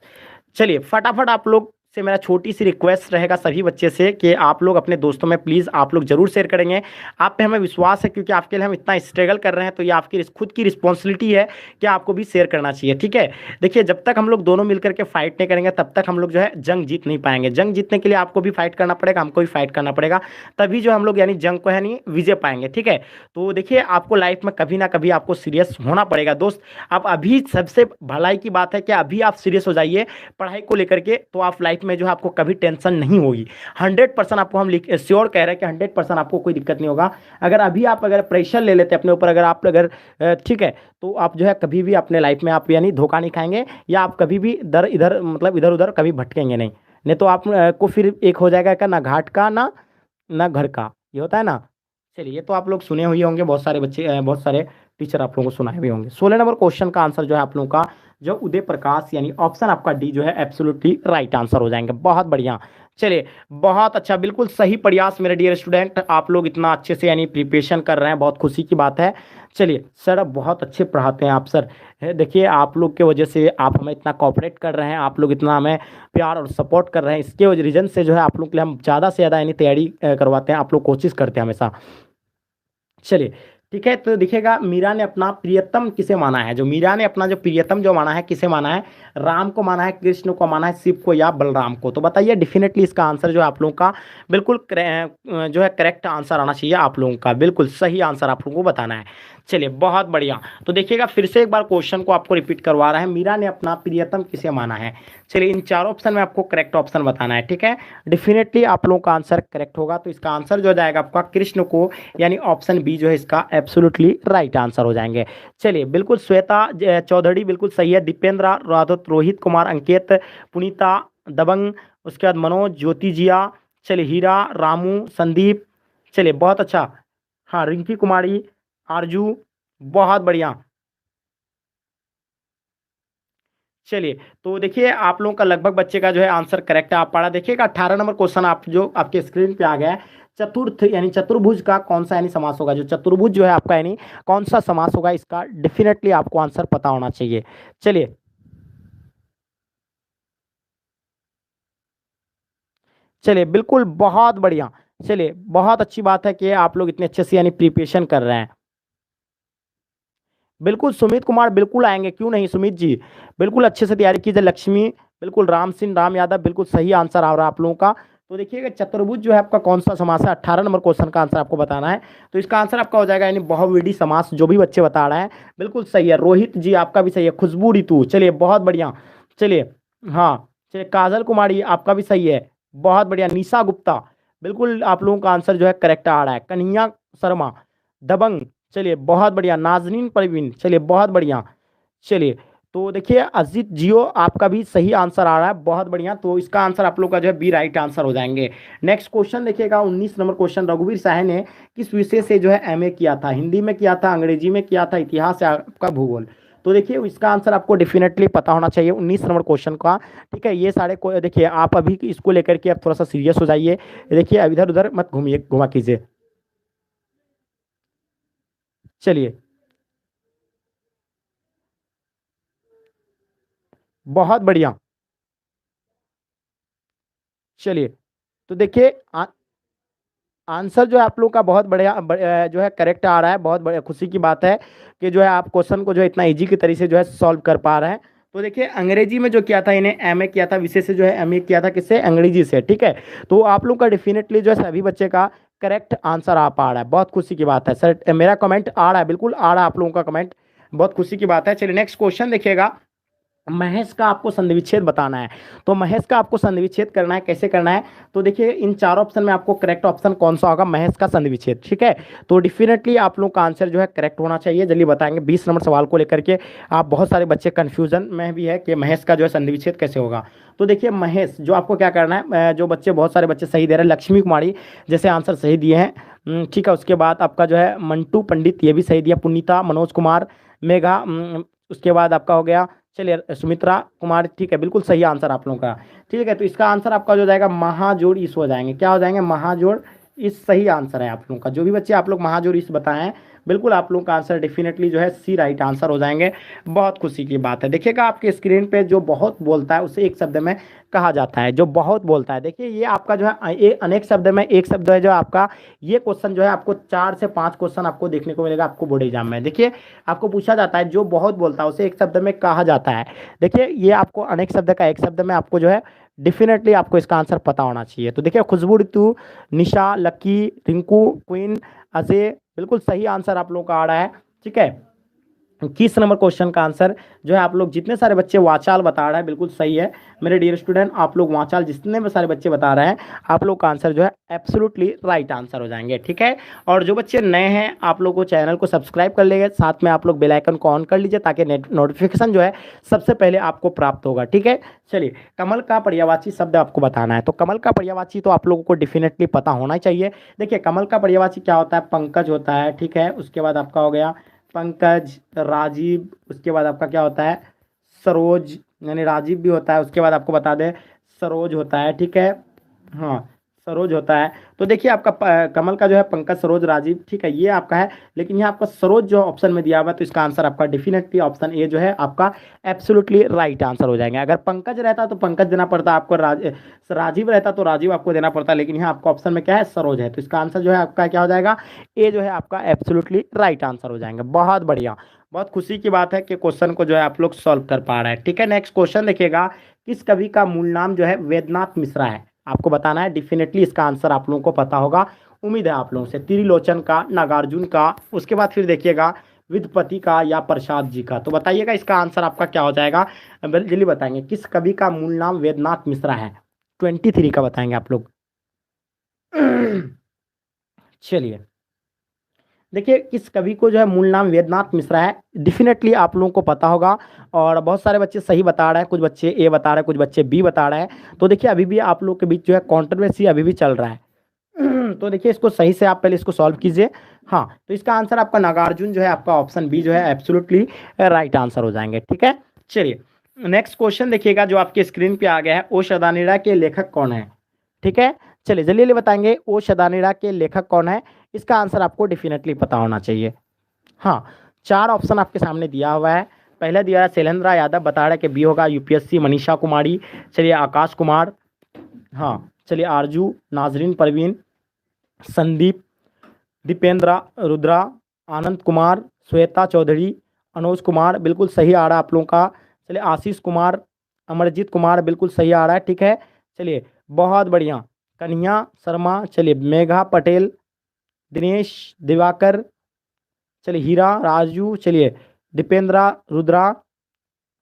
Speaker 1: चलिए फटाफट आप लोग से मेरा छोटी सी रिक्वेस्ट रहेगा सभी बच्चे से कि आप लोग अपने दोस्तों में प्लीज़ आप लोग जरूर शेयर करेंगे। आप पे हमें विश्वास है, क्योंकि आपके लिए हम इतना स्ट्रगल कर रहे हैं, तो ये आपकी खुद की रिस्पॉन्सिबिलिटी है कि आपको भी शेयर करना चाहिए, ठीक है। देखिए, जब तक हम लोग दोनों मिलकर के फाइट नहीं करेंगे तब तक हम लोग जो है जंग जीत नहीं पाएंगे। जंग जीतने के लिए आपको भी फाइट करना पड़ेगा, हमको भी फाइट करना पड़ेगा, तभी जो हम लोग यानी जंग को है नहीं विजय पाएंगे, ठीक है। तो देखिए, आपको लाइफ में कभी ना कभी आपको सीरियस होना पड़ेगा दोस्त। आप अभी सबसे भलाई की बात है कि अभी आप सीरियस हो जाइए पढ़ाई को लेकर के, तो आप लाइफ में जो है आपको कभी टेंशन नहीं होगी। 100% आपको हम श्योर कह रहे हैं कि 100% आपको कोई दिक्कत नहीं होगा। अगर अभी आप अगर प्रेशर ले लेते अपने ऊपर, अगर आप अगर ठीक है, तो आप जो है कभी भी अपने लाइफ में आप यानी धोखा नहीं खाएंगे, या आप कभी भी इधर इधर मतलब इधर उधर कभी भटकेंगे नहीं। नहीं तो आप को फिर एक हो जाएगा क्या, ना घाट का ना ना घर का, ये होता है ना। चलिए, ये तो आप लोग सुने हुए होंगे, बहुत सारे बच्चे बहुत सारे टीचर आप लोगों को सुनाए भी होंगे। 16 नंबर क्वेश्चन का आंसर जो है आप लोगों का जो उदय प्रकाश यानी ऑप्शन आपका डी जो है एब्सोल्युटली राइट आंसर हो जाएंगे। बहुत बढ़िया। चलिए, बहुत अच्छा, बिल्कुल सही प्रयास मेरे डियर स्टूडेंट, आप लोग इतना अच्छे से यानी प्रिपरेशन कर रहे हैं, बहुत खुशी की बात है। चलिए सर, अब बहुत अच्छे पढ़ाते हैं आप सर। देखिए, आप लोग के वजह से आप हमें इतना कोऑपरेट कर रहे हैं, आप लोग इतना हमें प्यार और सपोर्ट कर रहे हैं, इसके रीजन से जो है आप लोग के लिए हम ज़्यादा से ज़्यादा यानी तैयारी करवाते हैं, आप लोग कोशिश करते हैं हमेशा। चलिए, ठीक है। तो देखिएगा, मीरा ने अपना प्रियतम किसे माना है, जो मीरा ने अपना जो प्रियतम जो माना है किसे माना है, राम को माना है, कृष्ण को माना है, शिव को या बलराम को। तो बताइए, डेफिनेटली इसका आंसर जो है आप लोगों का बिल्कुल जो है करेक्ट आंसर आना चाहिए, आप लोगों का बिल्कुल सही आंसर आप लोगों को बताना है। चलिए, बहुत बढ़िया। तो देखिएगा, फिर से एक बार क्वेश्चन को आपको रिपीट करवा रहा है, मीरा ने अपना प्रियतम किसे माना है। चलिए, इन चारों ऑप्शन में आपको करेक्ट ऑप्शन बताना है, ठीक है। डेफिनेटली आप लोगों का आंसर करेक्ट होगा, तो इसका आंसर जो हो जाएगा आपका कृष्ण को, यानी ऑप्शन बी जो है इसका एब्सोल्युटली राइट आंसर हो जाएंगे। चलिए, बिल्कुल श्वेता चौधरी बिल्कुल सही है, दीपेंद्र राधत, रोहित कुमार, अंकित, पुनीता, दबंग, उसके बाद मनोज, ज्योति जिया, चलिए हीरा, रामू, संदीप, चलिए बहुत अच्छा, हाँ रिंकी कुमारी, आरजू, बहुत बढ़िया। चलिए, तो देखिए, आप लोगों का लगभग बच्चे का जो है आंसर करेक्ट है। आप पढ़ा देखिएगा, 18 नंबर क्वेश्चन आप जो आपके स्क्रीन पे आ गया है, चतुर्थ यानी चतुर्भुज का कौन सा यानी समास होगा, जो चतुर्भुज जो है आपका यानी कौन सा समास होगा, इसका डेफिनेटली आपको आंसर पता होना चाहिए। चलिए, चलिए बिल्कुल बहुत बढ़िया। चलिए, बहुत अच्छी बात है कि आप लोग इतने अच्छे से यानी प्रिपरेशन कर रहे हैं। बिल्कुल सुमित कुमार बिल्कुल आएंगे, क्यों नहीं सुमित जी, बिल्कुल अच्छे से तैयारी कीजिए। लक्ष्मी, बिल्कुल राम सिंह राम यादव, बिल्कुल सही आंसर आ रहा है आप लोगों का। तो देखिएगा, चतुर्भुज जो है आपका कौन सा समास है, 18 नंबर क्वेश्चन का आंसर आपको बताना है। तो इसका आंसर आपका हो जाएगा यानी बहुव्रीहि समास, जो भी बच्चे बता रहे हैं बिल्कुल सही है। रोहित जी आपका भी सही है, खुशबू ऋतु, चलिए बहुत बढ़िया। चलिए, हाँ चलिए, काजल कुमारी आपका भी सही है, बहुत बढ़िया। निशा गुप्ता, बिल्कुल आप लोगों का आंसर जो है करेक्ट आ रहा है। कन्हैया शर्मा, दबंग, चलिए बहुत बढ़िया। नाजनीन परवीन, चलिए बहुत बढ़िया। चलिए, तो देखिए अजीत जियो आपका भी सही आंसर आ रहा है, बहुत बढ़िया। तो इसका आंसर आप लोग का जो है बी राइट आंसर हो जाएंगे। नेक्स्ट क्वेश्चन देखिएगा, 19 नंबर क्वेश्चन, रघुवीर साहे ने किस विषय से जो है एमए किया था, हिंदी में किया था, अंग्रेजी में किया था, इतिहास या आपका भूगोल। तो देखिए, इसका आंसर आपको डेफिनेटली पता होना चाहिए 19 नंबर क्वेश्चन का, ठीक है। ये सारे देखिए, आप अभी इसको लेकर के आप थोड़ा सा सीरियस हो जाइए। देखिए, इधर उधर मत घूमिए, घुमा कीजिए। चलिए, बहुत बढ़िया। चलिए, तो देखिए आंसर जो है आप लोग का बहुत बढ़िया जो है करेक्ट आ रहा है, बहुत बढ़िया, खुशी की बात है कि जो है आप क्वेश्चन को जो है इतना इजी की तरीके से जो है सॉल्व कर पा रहे हैं। तो देखिए, अंग्रेजी में जो किया था, इन्हें एमए किया था, विषय से जो है एमए किया था किससे, अंग्रेजी से, ठीक है। तो आप लोग का डेफिनेटली जो है सभी बच्चे का करेक्ट आंसर आ पा रहा है, बहुत खुशी की बात है सर। मेरा कमेंट आ रहा है, बिल्कुल आ रहा है आप लोगों का कमेंट, बहुत खुशी की बात है। चलिए, नेक्स्ट क्वेश्चन देखिएगा, महेश का आपको संधि विच्छेद बताना है। तो महेश का आपको संधि विच्छेद करना है, कैसे करना है। तो देखिए, इन चार ऑप्शन में आपको करेक्ट ऑप्शन कौन सा होगा, महेश का संधि विच्छेद, ठीक है। तो डेफिनेटली आप लोग का आंसर जो है करेक्ट होना चाहिए, जल्दी बताएंगे। 20 नंबर सवाल को लेकर के आप बहुत सारे बच्चे कंफ्यूजन में भी है कि महेश का जो है संधि विच्छेद कैसे होगा। तो देखिए, महेश जो आपको क्या करना है, जो बच्चे बहुत सारे बच्चे सही दे रहे हैं, लक्ष्मी कुमारी जैसे आंसर सही दिए हैं, ठीक है। उसके बाद आपका जो है मंटू पंडित, ये भी सही दिया, पुनीता, मनोज कुमार, मेघा, उसके बाद आपका हो गया, चलिए सुमित्रा कुमार, ठीक है, बिल्कुल सही आंसर आप लोगों का, ठीक है। तो इसका आंसर आपका जो जाएगा महाजोड़ ईस हो जाएंगे, क्या हो जाएंगे, महाजोड़ इस सही आंसर है आप लोगों का। जो भी बच्चे आप लोग महाजोर इस बताए हैं, बिल्कुल आप लोगों का आंसर डेफिनेटली जो है सी राइट आंसर हो जाएंगे। बहुत खुशी की बात है। देखिएगा आपके स्क्रीन पे जो बहुत बोलता है उसे एक शब्द में कहा जाता है। जो बहुत बोलता है, देखिए ये आपका जो है ये अनेक शब्द में एक शब्द है जो आपका, ये क्वेश्चन जो है आपको 4 से 5 क्वेश्चन आपको देखने को मिलेगा आपको बोर्ड एग्जाम में। देखिए आपको पूछा जाता है जो बहुत बोलता है उसे एक शब्द में कहा जाता है। देखिए ये आपको अनेक शब्द का एक शब्द में आपको जो है डेफिनेटली आपको इसका आंसर पता होना चाहिए। तो देखिए खुशबू, ऋतु, निशा, लकी, रिंकू, क्वीन, अजय, बिल्कुल सही आंसर आप लोगों का आ रहा है। ठीक है, 21 नंबर क्वेश्चन का आंसर जो है आप लोग जितने सारे बच्चे वाचाल बता रहे हैं बिल्कुल सही है मेरे डियर स्टूडेंट। आप लोग वाचाल जितने भी सारे बच्चे बता रहे हैं आप लोग का आंसर जो है एब्सोल्युटली राइट आंसर हो जाएंगे। ठीक है, और जो बच्चे नए हैं आप लोग को चैनल को सब्सक्राइब कर लेंगे, साथ में आप लोग बेल आइकन को ऑन कर लीजिए ताकि नोटिफिकेशन जो है सबसे पहले आपको प्राप्त होगा। ठीक है, चलिए कमल का पर्यायवाची शब्द आपको बताना है। तो कमल का पर्यायवाची तो आप लोगों को डेफिनेटली पता होना ही चाहिए। देखिए कमल का पर्यायवाची क्या होता है, पंकज होता है। ठीक है, उसके बाद आपका हो गया पंकज, राजीव, उसके बाद आपका क्या होता है सरोज, यानी राजीव भी होता है। उसके बाद आपको बता दें सरोज होता है। ठीक है, हाँ सरोज होता है। तो देखिए आपका कमल का जो है पंकज, सरोज, राजीव, ठीक है ये आपका है। लेकिन यहाँ आपका सरोज जो ऑप्शन में दिया हुआ है तो इसका आंसर आपका डेफिनेटली ऑप्शन ए जो है आपका एब्सोल्युटली राइट आंसर हो जाएंगे। अगर पंकज रहता तो पंकज देना पड़ता आपको, राजीव रहता तो राजीव आपको देना पड़ता, लेकिन यहाँ आपका ऑप्शन में क्या है सरोज है। तो इसका आंसर जो है आपका क्या हो जाएगा, ए जो है आपका एब्सोल्युटली राइट आंसर हो जाएंगे। बहुत बढ़िया, बहुत खुशी की बात है कि क्वेश्चन को जो है आप लोग सॉल्व कर पा रहे हैं। ठीक है, नेक्स्ट क्वेश्चन देखिएगा, किस कवि का मूल नाम जो है वेदनाथ मिश्रा है, आपको बताना है। डेफिनेटली इसका आंसर आप लोगों को पता होगा, उम्मीद है आप लोगों से। त्रिलोचन का, नागार्जुन का, उसके बाद फिर देखिएगा विद्युपति का या प्रसाद जी का। तो बताइएगा इसका आंसर आपका क्या हो जाएगा, जल्दी बताएंगे। किस कवि का मूल नाम वेदनाथ मिश्रा है, 23 का बताएंगे आप लोग। चलिए देखिए किस कवि को जो है मूल नाम वेदनाथ मिश्रा है, डेफिनेटली आप लोगों को पता होगा। और बहुत सारे बच्चे सही बता रहे हैं, कुछ बच्चे ए बता रहे हैं, कुछ बच्चे बी बता रहे हैं। तो देखिए अभी भी आप लोग के बीच जो है कॉन्ट्रोवर्सी अभी भी चल रहा है। तो देखिए इसको सही से आप पहले इसको सॉल्व कीजिए। हाँ, तो इसका आंसर आपका नागार्जुन जो है आपका ऑप्शन बी जो है एब्सोल्युटली राइट आंसर हो जाएंगे। ठीक है, चलिए नेक्स्ट क्वेश्चन देखिएगा जो आपके स्क्रीन पे आ गया है, ओ सदानीरा के लेखक कौन है। ठीक है, चलिए जल्दी जल्दी बताएंगे ओ सदानीरा के लेखक कौन है। इसका आंसर आपको डेफिनेटली पता होना चाहिए। हाँ, 4 ऑप्शन आपके सामने दिया हुआ है। पहले दिया है शैलेंद्र यादव, बता रहा है कि बी होगा यूपीएससी मनीषा कुमारी। चलिए आकाश कुमार, हाँ चलिए आरजू, नाजरीन परवीन, संदीप, दीपेंद्र रुद्रा, आनंद कुमार, श्वेता चौधरी, अनुज कुमार, बिल्कुल सही आ रहा है आप लोगों का। चलिए आशीष कुमार, अमरजीत कुमार, बिल्कुल सही आ रहा है। ठीक है, चलिए बहुत बढ़िया, कन्हैया शर्मा, चलिए मेघा पटेल, दिनेश दिवाकर, चलिए हीरा राजू, चलिए दीपेंद्रा रुद्रा।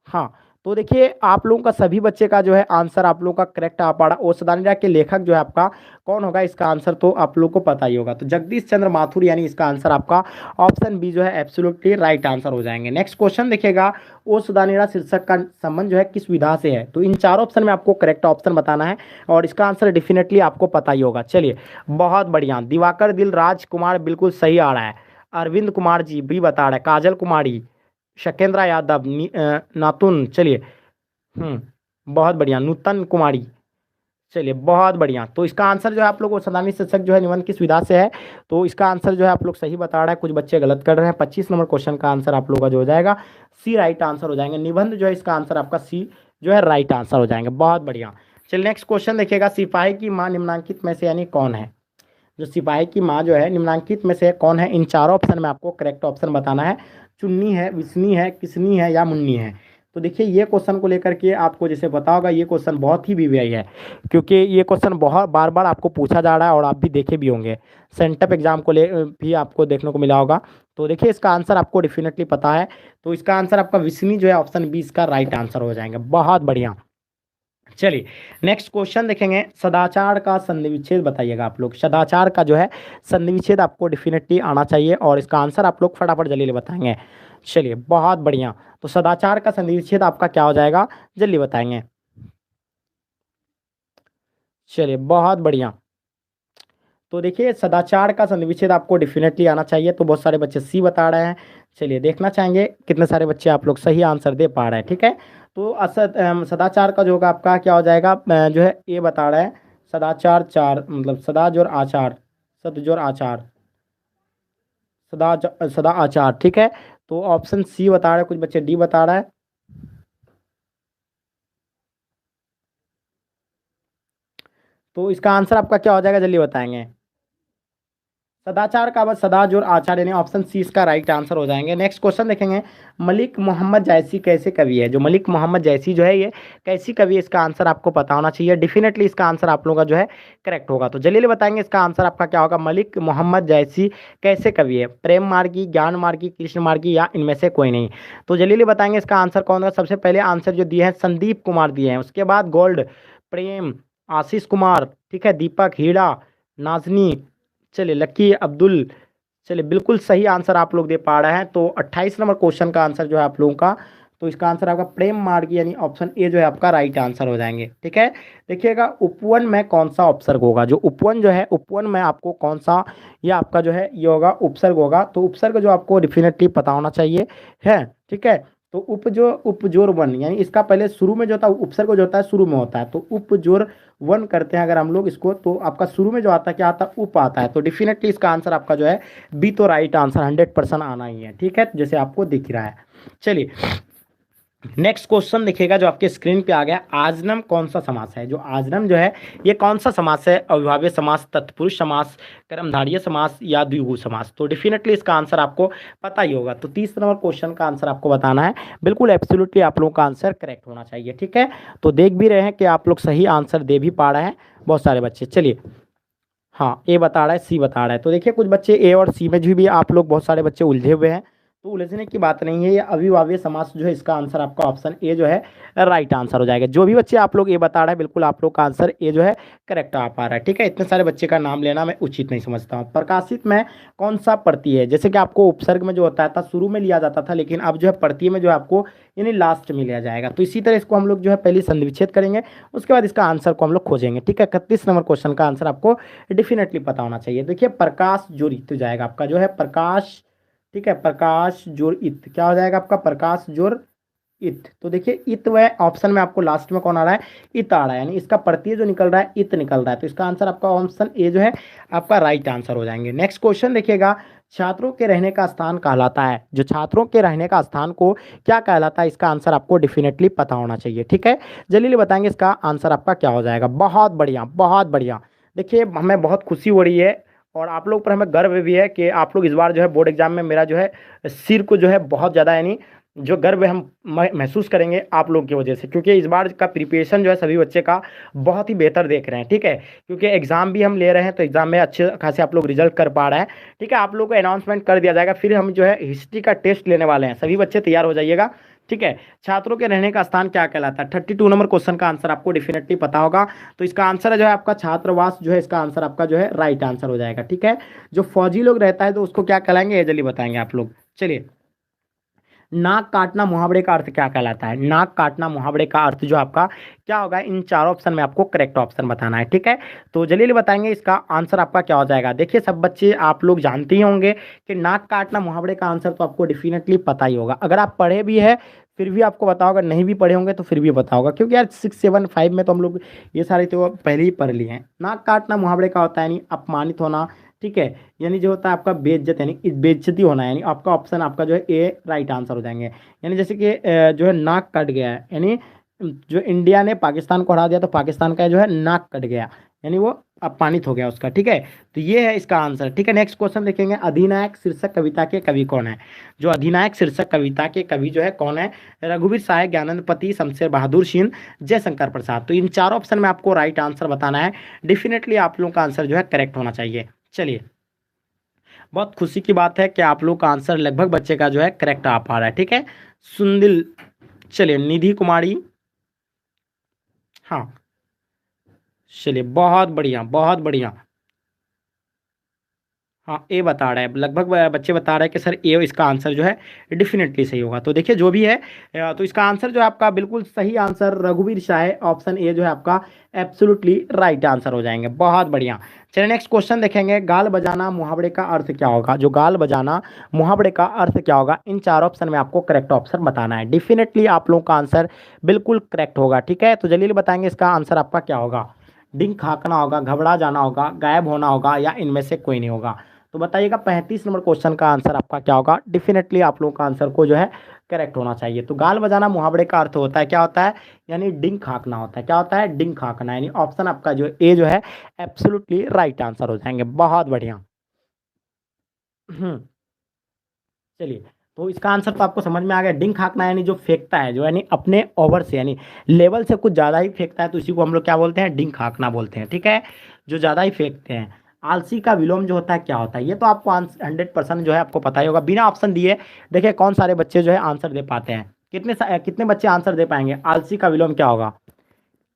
Speaker 1: हाँ, तो देखिए आप लोगों का सभी बच्चे का जो है आंसर आप लोगों का करेक्ट आ पा रहा। ओ सदानीरा के लेखक जो है आपका कौन होगा, इसका आंसर तो आप लोग को पता ही होगा। तो जगदीश चंद्र माथुर, यानी इसका आंसर आपका ऑप्शन बी जो है एब्सोल्युटली राइट आंसर हो जाएंगे। नेक्स्ट क्वेश्चन देखिएगा, ओ सदानीरा शीर्षक का संबंध जो है किस विधा से है। तो इन 4 ऑप्शन में आपको करेक्ट ऑप्शन बताना है और इसका आंसर डेफिनेटली आपको पता ही होगा। चलिए बहुत बढ़िया, दिवाकर दिल राजकुमार बिल्कुल सही आ रहा है। अरविंद कुमार जी भी बता रहे हैं, काजल कुमारी, शकेंद्र यादव, नातुन, चलिए बहुत बढ़िया, नूतन कुमारी, चलिए बहुत बढ़िया। तो इसका आंसर जो है आप लोग को सदानी शीर्षक जो है निबंध किस विधा से है, तो इसका आंसर जो है आप लोग सही बता रहे हैं, कुछ बच्चे गलत कर रहे हैं। 25 नंबर क्वेश्चन का आंसर आप लोगों का जो हो जाएगा सी राइट आंसर हो जाएंगे। निबंध जो है इसका आंसर आपका सी जो है राइट आंसर हो जाएंगे। बहुत बढ़िया, चलिए नेक्स्ट क्वेश्चन देखिएगा, सिपाही की माँ निम्नांकित में से यानी कौन है। जो सिपाही की माँ जो है निम्नांकित में से कौन है, इन 4 ऑप्शन में आपको करेक्ट ऑप्शन बताना है। चुन्नी है, विष्णी है, किसनी है या मुन्नी है। तो देखिए ये क्वेश्चन को लेकर के आपको जैसे पता होगा ये क्वेश्चन बहुत ही वीवीआई है, क्योंकि ये क्वेश्चन बहुत बार बार आपको पूछा जा रहा है और आप भी देखे भी होंगे, सेंटअप एग्जाम को ले भी आपको देखने को मिला होगा। तो देखिए इसका आंसर आपको डेफिनेटली पता है, तो इसका आंसर आपका विष्णी जो है ऑप्शन बी इसका राइट आंसर हो जाएंगे। बहुत बढ़िया, चलिए नेक्स्ट क्वेश्चन देखेंगे, सदाचार का संधि विच्छेद बताइएगा आप लोग। सदाचार का जो है संधि विच्छेद आपको डेफिनेटली आना चाहिए और इसका आंसर आप लोग फटाफट जल्दी बताएंगे। चलिए बहुत बढ़िया, तो सदाचार का संधि विच्छेद आपका क्या हो जाएगा, जल्दी बताएंगे। चलिए बहुत बढ़िया, तो देखिए सदाचार का संधि विच्छेद आपको डेफिनेटली आना चाहिए। तो बहुत सारे बच्चे सी बता रहे हैं, चलिए देखना चाहेंगे कितने सारे बच्चे आप लोग सही आंसर दे पा रहे हैं। ठीक है, तो सदाचार का जो होगा आपका क्या हो जाएगा, जो है ए बता रहा है, सदाचार चार मतलब सदा जोर आचार, सदजोर आचार, सदा सदा आचार, ठीक है। तो ऑप्शन सी बता रहे हैं, कुछ बच्चे डी बता रहा है। तो इसका आंसर आपका क्या हो जाएगा, जल्दी बताएंगे। सदाचार का बस सदा जोर आचार, यानी ऑप्शन सी इसका राइट आंसर हो जाएंगे। नेक्स्ट क्वेश्चन देखेंगे, मलिक मोहम्मद जैसी कैसे कवि है। जो मलिक मोहम्मद जैसी जो है ये कैसी कवि है, इसका आंसर आपको पता होना चाहिए। डेफिनेटली इसका आंसर आप लोगों का जो है करेक्ट होगा। तो जल्दी बताएंगे इसका आंसर आपका क्या होगा। मलिक मोहम्मद जैसी कैसे कवि है, प्रेम मार्गी, ज्ञान मार्गी, कृष्ण मार्गी या इनमें से कोई नहीं। तो जल्दी बताएंगे इसका आंसर कौन होगा। सबसे पहले आंसर जो दिए हैं संदीप कुमार दिए हैं, उसके बाद गोल्ड, प्रेम, आशीष कुमार, ठीक है, दीपक, हीरा, नाजनी, चलिए लकी, अब्दुल। चलिए बिल्कुल सही आंसर आप लोग दे पा रहे हैं। तो 28 नंबर क्वेश्चन का आंसर जो है आप लोगों का, तो इसका आंसर आपका प्रेम मार्गी यानी ऑप्शन ए जो है आपका राइट आंसर हो जाएंगे, ठीक है। देखिएगा उपवन में कौन सा उपसर्ग होगा। जो उपवन जो है, उपवन में आपको कौन सा, ये आपका जो है ये होगा उपसर्ग होगा। तो उपसर्ग जो आपको डेफिनेटली पता होना चाहिए है, ठीक है। तो उपजोर वन, यानी इसका पहले शुरू में जो होता है उपसर्ग जो होता है शुरू में होता है, तो उपजोर वन करते हैं अगर हम लोग इसको, तो आपका शुरू में जो आता है क्या आता है, उप आता है। तो डेफिनेटली इसका आंसर आपका जो है बी तो राइट आंसर 100% आना ही है, ठीक है, जैसे आपको दिख रहा है। चलिए नेक्स्ट क्वेश्चन देखिएगा जो आपके स्क्रीन पे आ गया, आजनम कौन सा समास है। जो आजनम जो है ये कौन सा समास है, अविभाज्य समास, तत्पुरुष समास, कर्मधारय समास या द्विगु समास। तो डेफिनेटली इसका आंसर आपको पता ही होगा। तो 30 नंबर क्वेश्चन का आंसर आपको बताना है, बिल्कुल एब्सोल्युटली आप लोगों का आंसर करेक्ट होना चाहिए, ठीक है। तो देख भी रहे हैं कि आप लोग सही आंसर दे भी पा रहे हैं बहुत सारे बच्चे। चलिए हाँ, ए बता रहा है, सी बता रहा है। तो देखिए कुछ बच्चे ए और सी में भी आप लोग बहुत सारे बच्चे उलझे हुए हैं, तो उलझने की बात नहीं है। ये अविभाज्य समास जो है इसका आंसर आपका ऑप्शन ए जो है राइट आंसर हो जाएगा। जो भी बच्चे आप लोग ए बता रहे हैं बिल्कुल आप लोग का आंसर ए जो है करेक्ट आ पा रहा है, ठीक है। इतने सारे बच्चे का नाम लेना मैं उचित नहीं समझता हूँ। प्रकाशित में कौन सा प्रत्यय है। जैसे कि आपको उपसर्ग में जो होता था शुरू में लिया जाता था, लेकिन अब जो है प्रत्यय में जो है आपको यानी लास्ट में लिया जाएगा। तो इसी तरह इसको हम लोग जो है पहले संधि विच्छेद करेंगे, उसके बाद इसका आंसर को हम लोग खोजेंगे, ठीक है। 31 नंबर क्वेश्चन का आंसर आपको डेफिनेटली पता होना चाहिए। देखिए प्रकाश जो ऋतु जाएगा आपका जो है प्रकाश, ठीक है, प्रकाश जोर इत, क्या हो जाएगा आपका प्रकाश जोर इत। तो देखिए इत वह ऑप्शन में आपको लास्ट में कौन आ रहा है, इत आ रहा है, यानी इसका प्रत्यय जो निकल रहा है इत निकल रहा है। तो इसका आंसर आपका ऑप्शन ए जो है आपका राइट आंसर हो जाएंगे। नेक्स्ट क्वेश्चन देखिएगा, छात्रों के रहने का स्थान कहलाता है। जो छात्रों के रहने का स्थान को क्या कहलाता है, इसका आंसर आपको डेफिनेटली पता होना चाहिए, ठीक है। जल्दी बताएंगे इसका आंसर आपका क्या हो जाएगा। बहुत बढ़िया बहुत बढ़िया। देखिए हमें बहुत खुशी हो रही है और आप लोग पर हमें गर्व भी है कि आप लोग इस बार जो है बोर्ड एग्जाम में मेरा जो है सिर को जो है बहुत ज़्यादा यानी जो गर्व है हम महसूस करेंगे आप लोग की वजह से, क्योंकि इस बार का प्रिपरेशन जो है सभी बच्चे का बहुत ही बेहतर देख रहे हैं, ठीक है। क्योंकि एग्जाम भी हम ले रहे हैं तो एग्जाम में अच्छे खासे आप लोग रिजल्ट कर पा रहे हैं, ठीक है। आप लोग को अनाउंसमेंट कर दिया जाएगा, फिर हम जो है हिस्ट्री का टेस्ट लेने वाले हैं, सभी बच्चे तैयार हो जाइएगा, ठीक है। छात्रों के रहने का स्थान क्या कहलाता है। 32 नंबर क्वेश्चन का आंसर आपको डेफिनेटली पता होगा। तो इसका आंसर जो है आपका छात्रावास जो है इसका आंसर आपका जो है राइट आंसर हो जाएगा, ठीक है। जो फौजी लोग रहता है तो उसको क्या कहलाएंगे, जल्दी बताएंगे आप लोग। चलिए नाक काटना मुहावरे का अर्थ क्या कहलाता है। नाक काटना मुहावरे का अर्थ जो आपका क्या होगा, इन चारों ऑप्शन में आपको करेक्ट ऑप्शन बताना है, ठीक है। तो जल्दी बताएंगे इसका आंसर आपका क्या हो जाएगा। देखिए सब बच्चे आप लोग जानते ही होंगे कि नाक काटना मुहावरे का आंसर तो आपको डेफिनेटली पता ही होगा। अगर आप पढ़े भी है फिर भी आपको पता होगा, नहीं भी पढ़े होंगे तो फिर भी पता होगा, क्योंकि यार 6, 7, 5 में तो हम लोग ये सारे तो पहले ही पढ़ लिए हैं। नाक काटना मुहावरे का होता है यानी अपमानित होना, ठीक है, यानी जो होता है आपका बेइज्जत यानी बेइज्जती होना, यानी आपका ऑप्शन आपका जो है ए राइट आंसर हो जाएंगे। यानी जैसे कि जो है नाक कट गया है, यानी जो इंडिया ने पाकिस्तान को हरा दिया तो पाकिस्तान का जो है नाक कट गया, यानी वो अपमानित हो गया उसका, ठीक है। तो ये है इसका आंसर, ठीक है। नेक्स्ट क्वेश्चन देखेंगे, अधिनायक शीर्षक कविता के कवि कौन है। जो अधिनायक शीर्षक कविता के कवि जो है कौन है, रघुवीर सहाय, ज्ञानंदपति, शमशेर बहादुर सिंह, जयशंकर प्रसाद। तो इन चारों ऑप्शन में आपको राइट आंसर बताना है, डेफिनेटली आप लोगों का आंसर जो है करेक्ट होना चाहिए। चलिए बहुत खुशी की बात है कि आप लोग का आंसर लगभग बच्चे का जो है करेक्ट आ पा रहा है, ठीक है। सुंदिल, चलिए निधि कुमारी, हाँ चलिए बहुत बढ़िया बहुत बढ़िया। हाँ ए बता रहा है, लगभग बच्चे बता रहे हैं कि सर ए इसका आंसर जो है डेफिनेटली सही होगा। तो देखिए जो भी है तो इसका आंसर जो है आपका बिल्कुल सही आंसर रघुवीर शाह, ऑप्शन ए जो है आपका एब्सोल्युटली राइट आंसर हो जाएंगे, बहुत बढ़िया। चलिए नेक्स्ट क्वेश्चन देखेंगे, गाल बजाना मुहावरे का अर्थ क्या होगा। जो गाल बजाना मुहावरे का अर्थ क्या होगा, इन चार ऑप्शन में आपको करेक्ट ऑप्शन बताना है, डेफिनेटली आप लोगों का आंसर बिल्कुल करेक्ट होगा, ठीक है। तो जल्दी बताएंगे इसका आंसर आपका क्या होगा। डिंक हाँकना होगा, घबरा जाना होगा, गायब होना होगा, या इनमें से कोई नहीं होगा। तो बताइएगा 35 नंबर क्वेश्चन का आंसर आपका क्या होगा। डेफिनेटली आप लोगों का आंसर को जो है करेक्ट होना चाहिए। तो गाल बजाना मुहावरे का अर्थ होता है, क्या होता है, यानी डिंक हाँकना होता है। क्या होता है, डिंक हाँकना, यानी ऑप्शन आपका जो ए जो है एब्सोल्युटली राइट आंसर हो जाएंगे। बहुत बढ़िया। चलिए, तो इसका आंसर तो आपको समझ में आ गया। डिंक हाँकना यानी जो फेंकता है, जो यानी अपने ओवर से, यानी लेवल से कुछ ज़्यादा ही फेंकता है, तो इसी को हम लोग क्या बोलते हैं, डिंक हाँकना बोलते हैं। ठीक है, जो ज़्यादा ही फेंकते हैं। आलसी का विलोम जो होता है क्या होता है, ये तो आपको 100% जो है आपको पता ही होगा, बिना ऑप्शन दिए। देखिए कौन सारे बच्चे जो है आंसर दे पाते हैं, कितने बच्चे आंसर दे पाएंगे। आलसी का विलोम क्या होगा,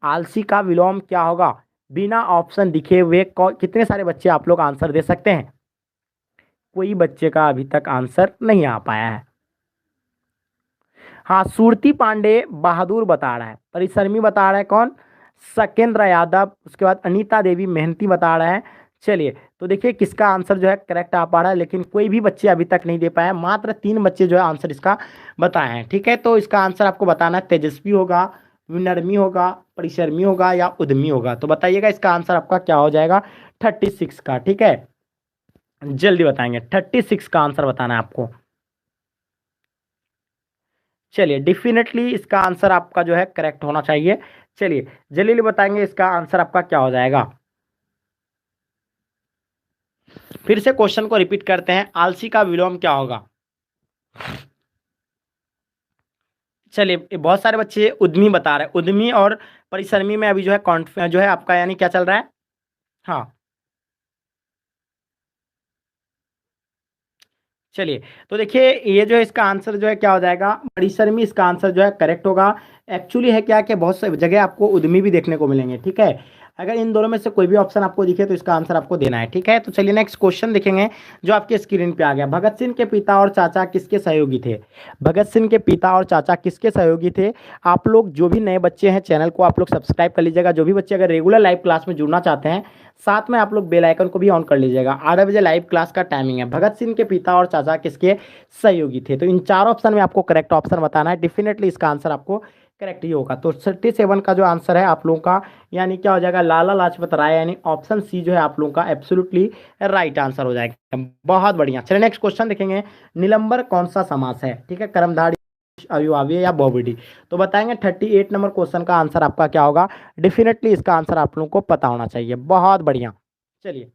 Speaker 1: आलसी का विलोम क्या होगा, बिना ऑप्शन दिखे हुए कितने सारे बच्चे आप लोग आंसर दे सकते हैं। कोई बच्चे का अभी तक आंसर नहीं आ पाया है। हाँ, सुरती पांडे बहादुर बता रहा है, परिश्रमी बता रहा है कौन, सकेंद्र यादव, उसके बाद अनीता देवी मेहनती बता रहा है। चलिए, तो देखिए किसका आंसर जो है करेक्ट आ पा रहा है, लेकिन कोई भी बच्चे अभी तक नहीं दे पाए, मात्र 3 बच्चे जो है आंसर इसका बताए हैं। ठीक है, तो इसका आंसर आपको बताना है, तेजस्वी होगा, विनर्मी होगा, परिश्रमी होगा, या उद्यमी होगा। तो बताइएगा इसका आंसर आपका क्या हो जाएगा, 36 का। ठीक है, जल्दी बताएंगे, 36 का आंसर बताना है आपको। चलिए, डेफिनेटली इसका आंसर आपका जो है करेक्ट होना चाहिए। चलिए जल्दी बताएंगे इसका आंसर आपका क्या हो जाएगा। फिर से क्वेश्चन को रिपीट करते हैं, आलसी का विलोम क्या होगा। चलिए, बहुत सारे बच्चे उद्यमी बता रहे हैं, उद्यमी और परिश्रमी में अभी जो है जो है आपका यानी क्या चल रहा है। हाँ, चलिए, तो देखिए ये जो है इसका आंसर जो है क्या हो जाएगा, परिश्रमी इसका आंसर जो है करेक्ट होगा। एक्चुअली है क्या कि बहुत सारी जगह आपको उद्यमी भी देखने को मिलेंगे। ठीक है, अगर इन दोनों में से कोई भी ऑप्शन आपको दिखे तो इसका आंसर आपको देना है। ठीक है, तो चलिए नेक्स्ट क्वेश्चन देखेंगे जो आपके स्क्रीन पे आ गया। भगत सिंह के पिता और चाचा किसके सहयोगी थे। भगत सिंह के पिता और चाचा किसके सहयोगी थे। आप लोग जो भी नए बच्चे हैं चैनल को आप लोग सब्सक्राइब कर लीजिएगा। जो भी बच्चे अगर रेगुलर लाइव क्लास में जुड़ना चाहते हैं, साथ में आप लोग बेल आइकन को भी ऑन कर लीजिएगा। 8 बजे लाइव क्लास का टाइमिंग है। भगत सिंह के पिता और चाचा किसके सहयोगी थे। तो इन चार ऑप्शन में आपको करेक्ट ऑप्शन बताना है। डेफिनेटली इसका आंसर आपको करेक्ट ही होगा। तो 37 का जो आंसर है आप लोगों का यानी क्या हो जाएगा, लाला लाजपत राय, यानी ऑप्शन सी जो है आप लोगों का एब्सोल्युटली राइट आंसर हो जाएगा। बहुत बढ़िया। चलिए नेक्स्ट क्वेश्चन देखेंगे, निलंबर कौन सा समास है। ठीक है, कर्मधारय, अविभाज्य या बहुविधि। तो बताएंगे 38 नंबर क्वेश्चन का आंसर आपका क्या होगा। डेफिनेटली इसका आंसर आप लोगों को पता होना चाहिए। बहुत बढ़िया। चलिए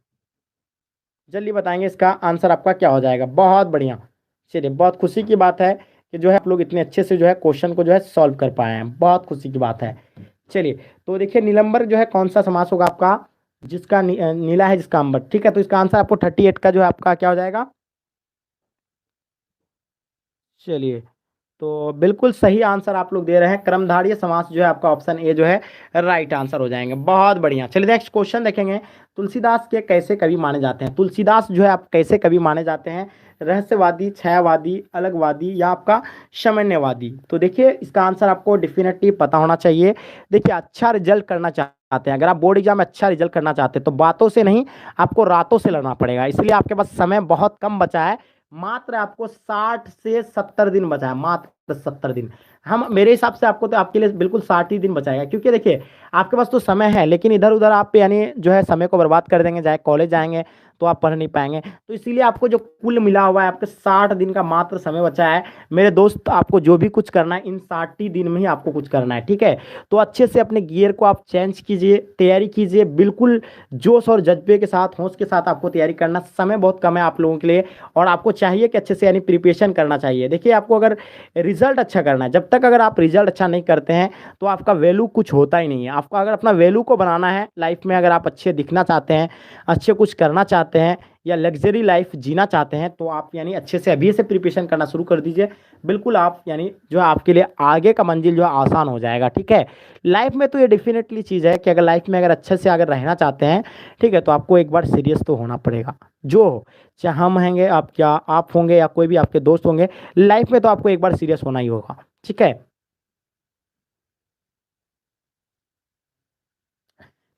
Speaker 1: जल्दी बताएंगे इसका आंसर आपका क्या हो जाएगा। बहुत बढ़िया। चलिए, बहुत खुशी की बात है कि जो है आप लोग इतने अच्छे से जो है क्वेश्चन को जो है सॉल्व कर पाए हैं, बहुत खुशी की बात है। चलिए, तो देखिए निलंबर जो है कौन सा समास होगा आपका, जिसका नीला है जिसका अंबर। ठीक है, तो इसका आंसर आपको 38 का जो है आपका क्या हो जाएगा। चलिए, तो बिल्कुल सही आंसर आप लोग दे रहे हैं, कर्मधारय समास जो है आपका ऑप्शन ए जो है राइट आंसर हो जाएंगे। बहुत बढ़िया। चलिए नेक्स्ट क्वेश्चन देखेंगे, तुलसीदास के कैसे कवि माने जाते हैं। तुलसीदास जो है आप कैसे कवि माने जाते हैं, रहस्यवादी, छायावादी, अलगवादी, या आपका सामान्यवादी। तो देखिए इसका आंसर आपको डेफिनेटली पता होना चाहिए। देखिए, अच्छा रिजल्ट करना चाहते हैं, अगर आप बोर्ड एग्जाम में अच्छा रिजल्ट करना चाहते हैं तो बातों से नहीं, आपको रातों से लड़ना पड़ेगा। इसलिए आपके पास समय बहुत कम बचा है, मात्र आपको 60 से 70 दिन बचा है, मात्र 70 दिन। हम मेरे हिसाब से आपको तो आपके लिए बिल्कुल 60 ही दिन बचाएगा, क्योंकि देखिए आपके पास तो समय है, लेकिन इधर उधर आप यानी जो है समय को बर्बाद कर देंगे, चाहे कॉलेज जाएंगे तो आप पढ़ नहीं पाएंगे। तो इसीलिए आपको जो कुल मिला हुआ है आपके 60 दिन का मात्र समय बचा है। मेरे दोस्त, आपको जो भी कुछ करना है इन 60 दिन में ही आपको कुछ करना है। ठीक है, तो अच्छे से अपने गियर को आप चेंज कीजिए, तैयारी कीजिए, बिल्कुल जोश और जज्बे के साथ, होश के साथ आपको तैयारी करना। समय बहुत कम है आप लोगों के लिए, और आपको चाहिए कि अच्छे से यानी प्रिपरेशन करना चाहिए। देखिए, आपको अगर रिजल्ट अच्छा करना है, जब तक अगर आप रिजल्ट अच्छा नहीं करते हैं तो आपका वैल्यू कुछ होता ही नहीं है। आपको अगर अपना वैल्यू को बनाना है लाइफ में, अगर आप अच्छे दिखना चाहते हैं, अच्छे कुछ करना चाहते हैं, या लग्जरी लाइफ जीना चाहते हैं, तो आप यानी अच्छे से अभी से प्रिपरेशन करना शुरू कर दीजिए। बिल्कुल आप यानी जो है आपके लिए आगे का मंजिल जो है आसान हो जाएगा। ठीक है, लाइफ में तो ये डेफिनेटली चीज़ है कि अगर लाइफ में अगर अच्छे से अगर रहना चाहते हैं, ठीक है, तो आपको एक बार सीरियस तो होना पड़ेगा। जो हो, चाहे हम होंगे, आप क्या आप होंगे, या कोई भी आपके दोस्त होंगे, लाइफ में तो आपको एक बार सीरियस होना ही होगा। ठीक है,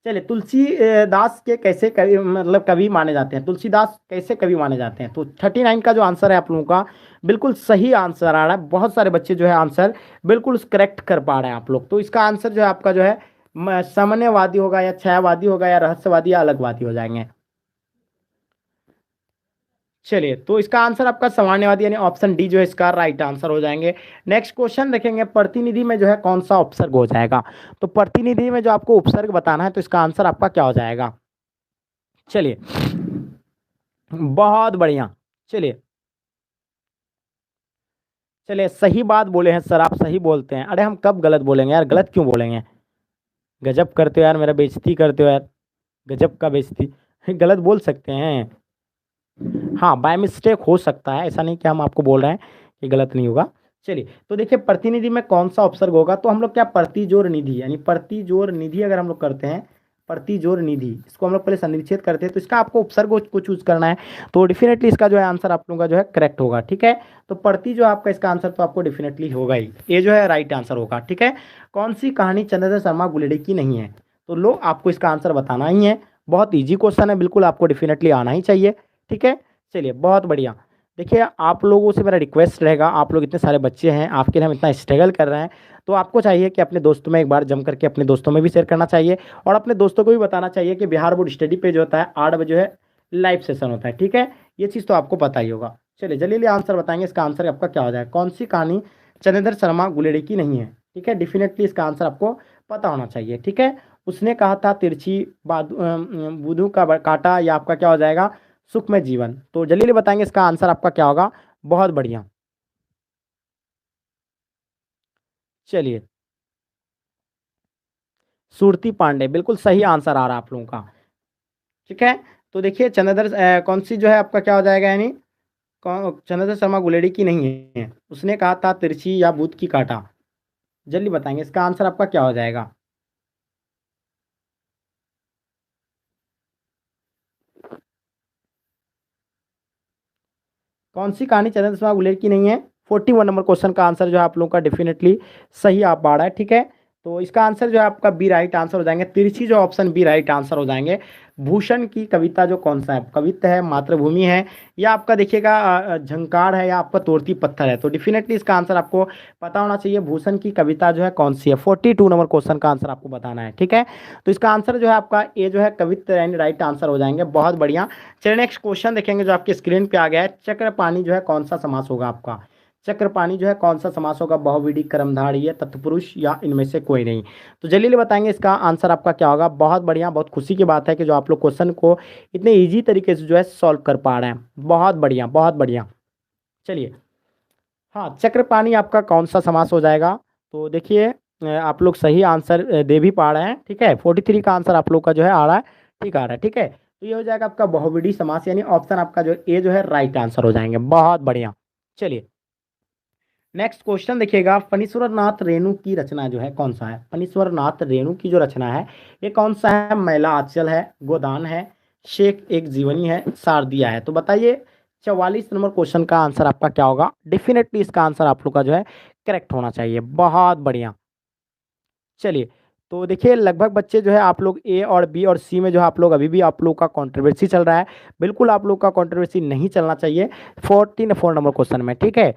Speaker 1: चलिए, तुलसी दास के कैसे कवि, मतलब कवि माने जाते हैं, तुलसीदास कैसे कवि माने जाते हैं। तो 39 का जो आंसर है आप लोगों का बिल्कुल सही आंसर आ रहा है। बहुत सारे बच्चे जो है आंसर बिल्कुल करेक्ट कर पा रहे हैं आप लोग। तो इसका आंसर जो है आपका जो है सामान्यवादी होगा या छायावादी होगा या रहस्यवादी या अलगवादी हो जाएंगे। चलिए, तो इसका आंसर आपका सामान्यवादी यानी ऑप्शन डी जो है इसका राइट आंसर हो जाएंगे। नेक्स्ट क्वेश्चन देखेंगे, प्रतिनिधि में जो है कौन सा उपसर्ग हो जाएगा। तो प्रतिनिधि में जो आपको उपसर्ग बताना है तो इसका आंसर आपका क्या हो जाएगा। चलिए, बहुत बढ़िया। चलिए चलिए, सही बात बोले हैं सर, आप सही बोलते हैं। अरे हम कब गलत बोलेंगे यार, गलत क्यों बोलेंगे। गजब करते हो यार, मेरा बेइज्जती करते हो यार, गजब का बेइज्जती। गलत बोल सकते हैं। हाँ, बाय मिस्टेक हो सकता है, ऐसा नहीं कि हम आपको बोल रहे हैं कि गलत नहीं होगा। चलिए, तो देखिए प्रतिनिधि में कौन सा उपसर्ग होगा। तो हम लोग क्या प्रतिजोर निधि यानी प्रतिजोर निधि अगर हम लोग करते हैं, प्रतिजोर निधि इसको हम लोग पहले संनिच्छेद करते हैं, तो इसका आपको उपसर्ग को चूज करना है। तो डेफिनेटली इसका जो है आंसर आप लोगों का जो है करेक्ट होगा। ठीक है, तो प्रति जो आपका इसका आंसर तो आपको डेफिनेटली होगा ही, ये जो है राइट आंसर होगा। ठीक है, कौन सी कहानी चंद्रशेखर शर्मा गुलेडी की नहीं है। तो लो, आपको इसका आंसर बताना ही है। बहुत ईजी क्वेश्चन है, बिल्कुल आपको डेफिनेटली आना ही चाहिए। ठीक है, चलिए बहुत बढ़िया। देखिए, आप लोगों से मेरा रिक्वेस्ट रहेगा, आप लोग इतने सारे बच्चे हैं, आपके लिए हम इतना स्ट्रगल कर रहे हैं, तो आपको चाहिए कि अपने दोस्तों में एक बार जम करके अपने दोस्तों में भी शेयर करना चाहिए और अपने दोस्तों को भी बताना चाहिए कि बिहार बोर्ड स्टडी पे जो होता है 8 बजे जो है लाइव सेशन होता है। ठीक है, ये चीज़ तो आपको पता ही होगा। चलिए जल्दी जल्दी आंसर बताएंगे, इसका आंसर आपका क्या हो जाएगा। कौन सी कहानी चंद्रशेखर शर्मा गुलेडी की नहीं है। ठीक है, डेफिनेटली इसका आंसर आपको पता होना चाहिए। ठीक है, उसने कहा था तिरछी बुधू का कांटा, या आपका क्या हो जाएगा सुखमय जीवन। तो जल्दी जल्दी बताएंगे इसका आंसर आपका क्या होगा। बहुत बढ़िया। चलिए, सुरती पांडे, बिल्कुल सही आंसर आ रहा है आप लोगों का। ठीक है, तो देखिए चंद्रधर कौन सी जो है आपका क्या हो जाएगा, यानी चंद्रधर शर्मा गुलेडी की नहीं है, उसने कहा था तिरछी या बूथ की काटा। जल्दी बताएंगे इसका आंसर आपका क्या हो जाएगा। कौन सी कहानी चंद्रशेखर शर्मा गुलेरी की नहीं है। 41 नंबर क्वेश्चन का आंसर जो है आप लोगों का डेफिनेटली सही आप पा रहा है। ठीक है, तो इसका आंसर जो है आपका बी राइट आंसर हो जाएंगे। तिरछी जो ऑप्शन बी राइट आंसर हो जाएंगे। भूषण की कविता जो कौन सा है, कविता है, मातृभूमि है, या आपका देखिएगा झंकार है, या आपका तोड़ती पत्थर है। तो डेफिनेटली इसका आंसर आपको पता होना चाहिए, भूषण की कविता जो है कौन सी है। 42 नंबर क्वेश्चन का आंसर आपको बताना है। ठीक है, तो इसका आंसर जो है आपका ए जो है कविता यानी राइट आंसर हो जाएंगे। बहुत बढ़िया। चलिए नेक्स्ट क्वेश्चन देखेंगे जो आपके स्क्रीन पे आ गया है। चक्रपाणी जो है कौन सा समास होगा आपका। चक्रपाणी जो है कौन सा समास होगा, बहुव्रीहि, कर्मधारय या तत्पुरुष, या इनमें से कोई नहीं। तो जल्दी जल्दी बताएंगे इसका आंसर आपका क्या होगा। बहुत बढ़िया, बहुत खुशी की बात है कि जो आप लोग क्वेश्चन को इतने ईजी तरीके से जो है सॉल्व कर पा रहे हैं। बहुत बढ़िया, बहुत बढ़िया। चलिए, हाँ, चक्रपाणी आपका कौन सा समास हो जाएगा। तो देखिए आप लोग सही आंसर दे भी पा रहे हैं। ठीक है, 43 का आंसर आप लोग का जो है आ रहा है, ठीक आ रहा है। ठीक है, तो ये हो जाएगा आपका बहुव्रीहि समास, यानी ऑप्शन आपका जो ए जो है राइट आंसर हो जाएंगे। बहुत बढ़िया। चलिए नेक्स्ट क्वेश्चन देखिएगा, फणीश्वर नाथ रेणु की रचना जो है कौन सा है। फणीश्वर नाथ रेणु की जो रचना है ये कौन सा है। मैला आंचल है, गोदान है, शेख एक जीवनी है, शारदिया है। तो बताइए 44 नंबर क्वेश्चन का आंसर आपका क्या होगा। डेफिनेटली इसका आंसर आप लोग का जो है करेक्ट होना चाहिए। बहुत बढ़िया। चलिए, तो देखिए लगभग बच्चे जो है आप लोग ए और बी और सी में जो है आप लोग अभी भी आप लोग का कंट्रोवर्सी चल रहा है। बिल्कुल आप लोग का कंट्रोवर्सी नहीं चलना चाहिए 44 नंबर क्वेश्चन में। ठीक है,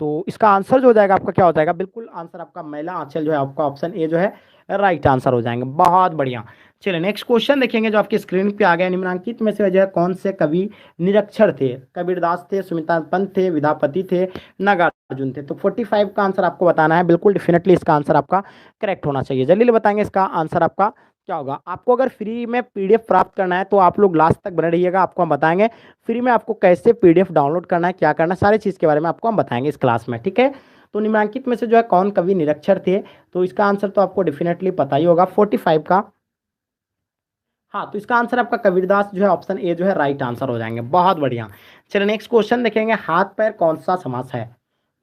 Speaker 1: तो इसका आंसर जो हो जाएगा आपका क्या हो जाएगा। बिल्कुल आंसर आपका मैला आंचल जो है आपका ऑप्शन ए जो है राइट आंसर हो जाएंगे। बहुत बढ़िया। चलिए नेक्स्ट क्वेश्चन देखेंगे जो आपकी स्क्रीन पे आ गया। निम्नलिखित में से जो है कौन से कवि निरक्षर थे। कबीरदास थे, सुमिता पंत थे, विद्यापति थे, नागार्जुन थे। तो 45 का आंसर आपको बताना है। बिल्कुल डेफिनेटली इसका आंसर आपका करेक्ट होना चाहिए। जल्दी बताएंगे इसका आंसर आपका क्या होगा। आपको अगर फ्री में पीडीएफ प्राप्त करना है तो आप लोग लास्ट तक बने रहिएगा, आपको हम बताएंगे फ्री में आपको कैसे पीडीएफ डाउनलोड करना है, क्या करना है, सारी चीज़ के बारे में आपको हम बताएंगे इस क्लास में। ठीक है, तो निम्नलिखित में से जो है कौन कवि निरक्षर थे। तो इसका आंसर तो आपको डेफिनेटली पता ही होगा 45 का। हाँ, तो इसका आंसर आपका कबीरदास जो है ऑप्शन ए जो है राइट आंसर हो जाएंगे। बहुत बढ़िया। चलिए नेक्स्ट क्वेश्चन देखेंगे, हाथ पैर कौन सा समास है।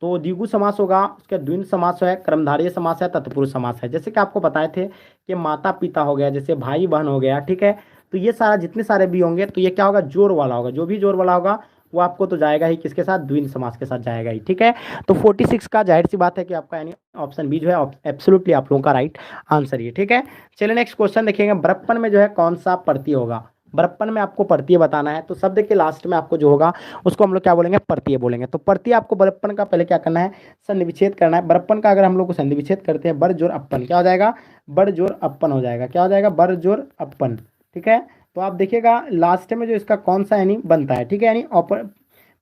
Speaker 1: तो द्विगु समास होगा, उसके द्विंद समास है, कर्मधारय समास है, तत्पुरुष समास है। जैसे कि आपको बताए थे कि माता पिता हो गया, जैसे भाई बहन हो गया। ठीक है, तो ये सारा जितने सारे भी होंगे तो ये क्या होगा, जोर वाला होगा। जो भी जोर वाला होगा वो आपको तो जाएगा ही किसके साथ, द्विंद समास के साथ जाएगा ही। ठीक है, तो 46 का जाहिर सी बात है कि आपका यानी ऑप्शन बी जो है एब्सोल्युटली आप लोगों का राइट आंसर ये। ठीक है, चलिए नेक्स्ट क्वेश्चन देखेंगे, बड़प्पन में जो है कौन सा प्रत्यय होगा। बड़प्पन में आपको प्रत्यय बताना है, तो शब्द के लास्ट में आपको जो होगा उसको हम लोग क्या बोलेंगे, प्रत्यय बोलेंगे। तो प्रत्यय आपको बड़प्पन का पहले क्या करना है, संधि विच्छेद करना है। बड़प्पन का अगर हम लोग को संधि विच्छेद करते हैं, बड़ जोर अपन क्या हो जाएगा, बड़ जोर अपन हो जाएगा, क्या हो जाएगा, बड़ जोर अपन। ठीक है, तो आप देखिएगा लास्ट में जो इसका कौन सा यानी बनता है, ठीक है, यानी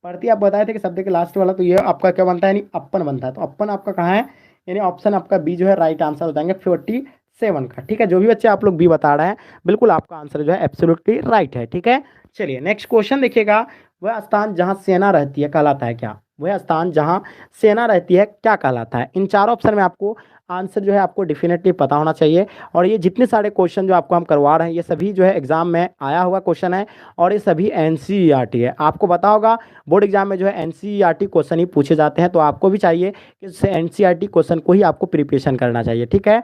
Speaker 1: प्रत्यय आप बताए थे कि शब्द के लास्ट वाला, तो ये आपका क्या बनता है, यानी अपन बनता है। तो अपन आपका कहाँ है, यानी ऑप्शन आपका बी जो है राइट आंसर हो जाएंगे 47 का। ठीक है, जो भी बच्चे आप लोग बी बता रहे हैं, बिल्कुल आपका आंसर जो है एब्सोल्युटली राइट है। ठीक है, चलिए नेक्स्ट क्वेश्चन देखिएगा, वह स्थान जहां सेना रहती है कहलाता है क्या, वह स्थान जहां सेना रहती है क्या कहलाता है। इन चार ऑप्शन में आपको आंसर जो है आपको डेफिनेटली पता होना चाहिए। और ये जितने सारे क्वेश्चन जो आपको हम करवा रहे हैं, ये सभी जो है एग्जाम में आया हुआ क्वेश्चन है, और ये सभी एनसीईआरटी है। आपको पता होगा बोर्ड एग्जाम में जो है एनसीईआरटी क्वेश्चन ही पूछे जाते हैं, तो आपको भी चाहिए कि एनसीईआरटी क्वेश्चन को ही आपको प्रिपरेशन करना चाहिए। ठीक है,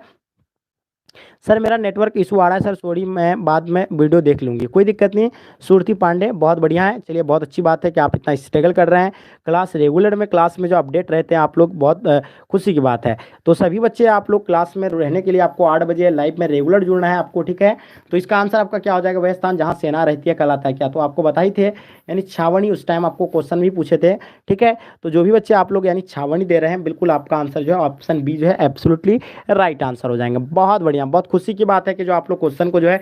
Speaker 1: सर मेरा नेटवर्क इशू आ रहा है सर, सॉरी, मैं बाद में वीडियो देख लूँगी, कोई दिक्कत नहीं। सुरती पांडे बहुत बढ़िया है, चलिए बहुत अच्छी बात है कि आप इतना स्ट्रगल कर रहे हैं। क्लास रेगुलर में, क्लास में जो अपडेट रहते हैं आप लोग, बहुत खुशी की बात है। तो सभी बच्चे आप लोग क्लास में रहने के लिए आपको 8 बजे लाइव में रेगुलर जुड़ना है आपको। ठीक है, तो इसका आंसर आपका क्या हो जाएगा, वह स्थान जहाँ सेना रहती है कहलाता है क्या, तो आपको बता ही थे, यानी छावनी, उस टाइम आपको क्वेश्चन भी पूछे थे। ठीक है, तो जो भी बच्चे आप लोग यानी छावनी दे रहे हैं, बिल्कुल आपका आंसर जो है ऑप्शन बी जो है एब्सोल्युटली राइट आंसर हो जाएंगे। बहुत बढ़िया, बहुत खुशी की बात है कि जो आप लोग क्वेश्चन को जो है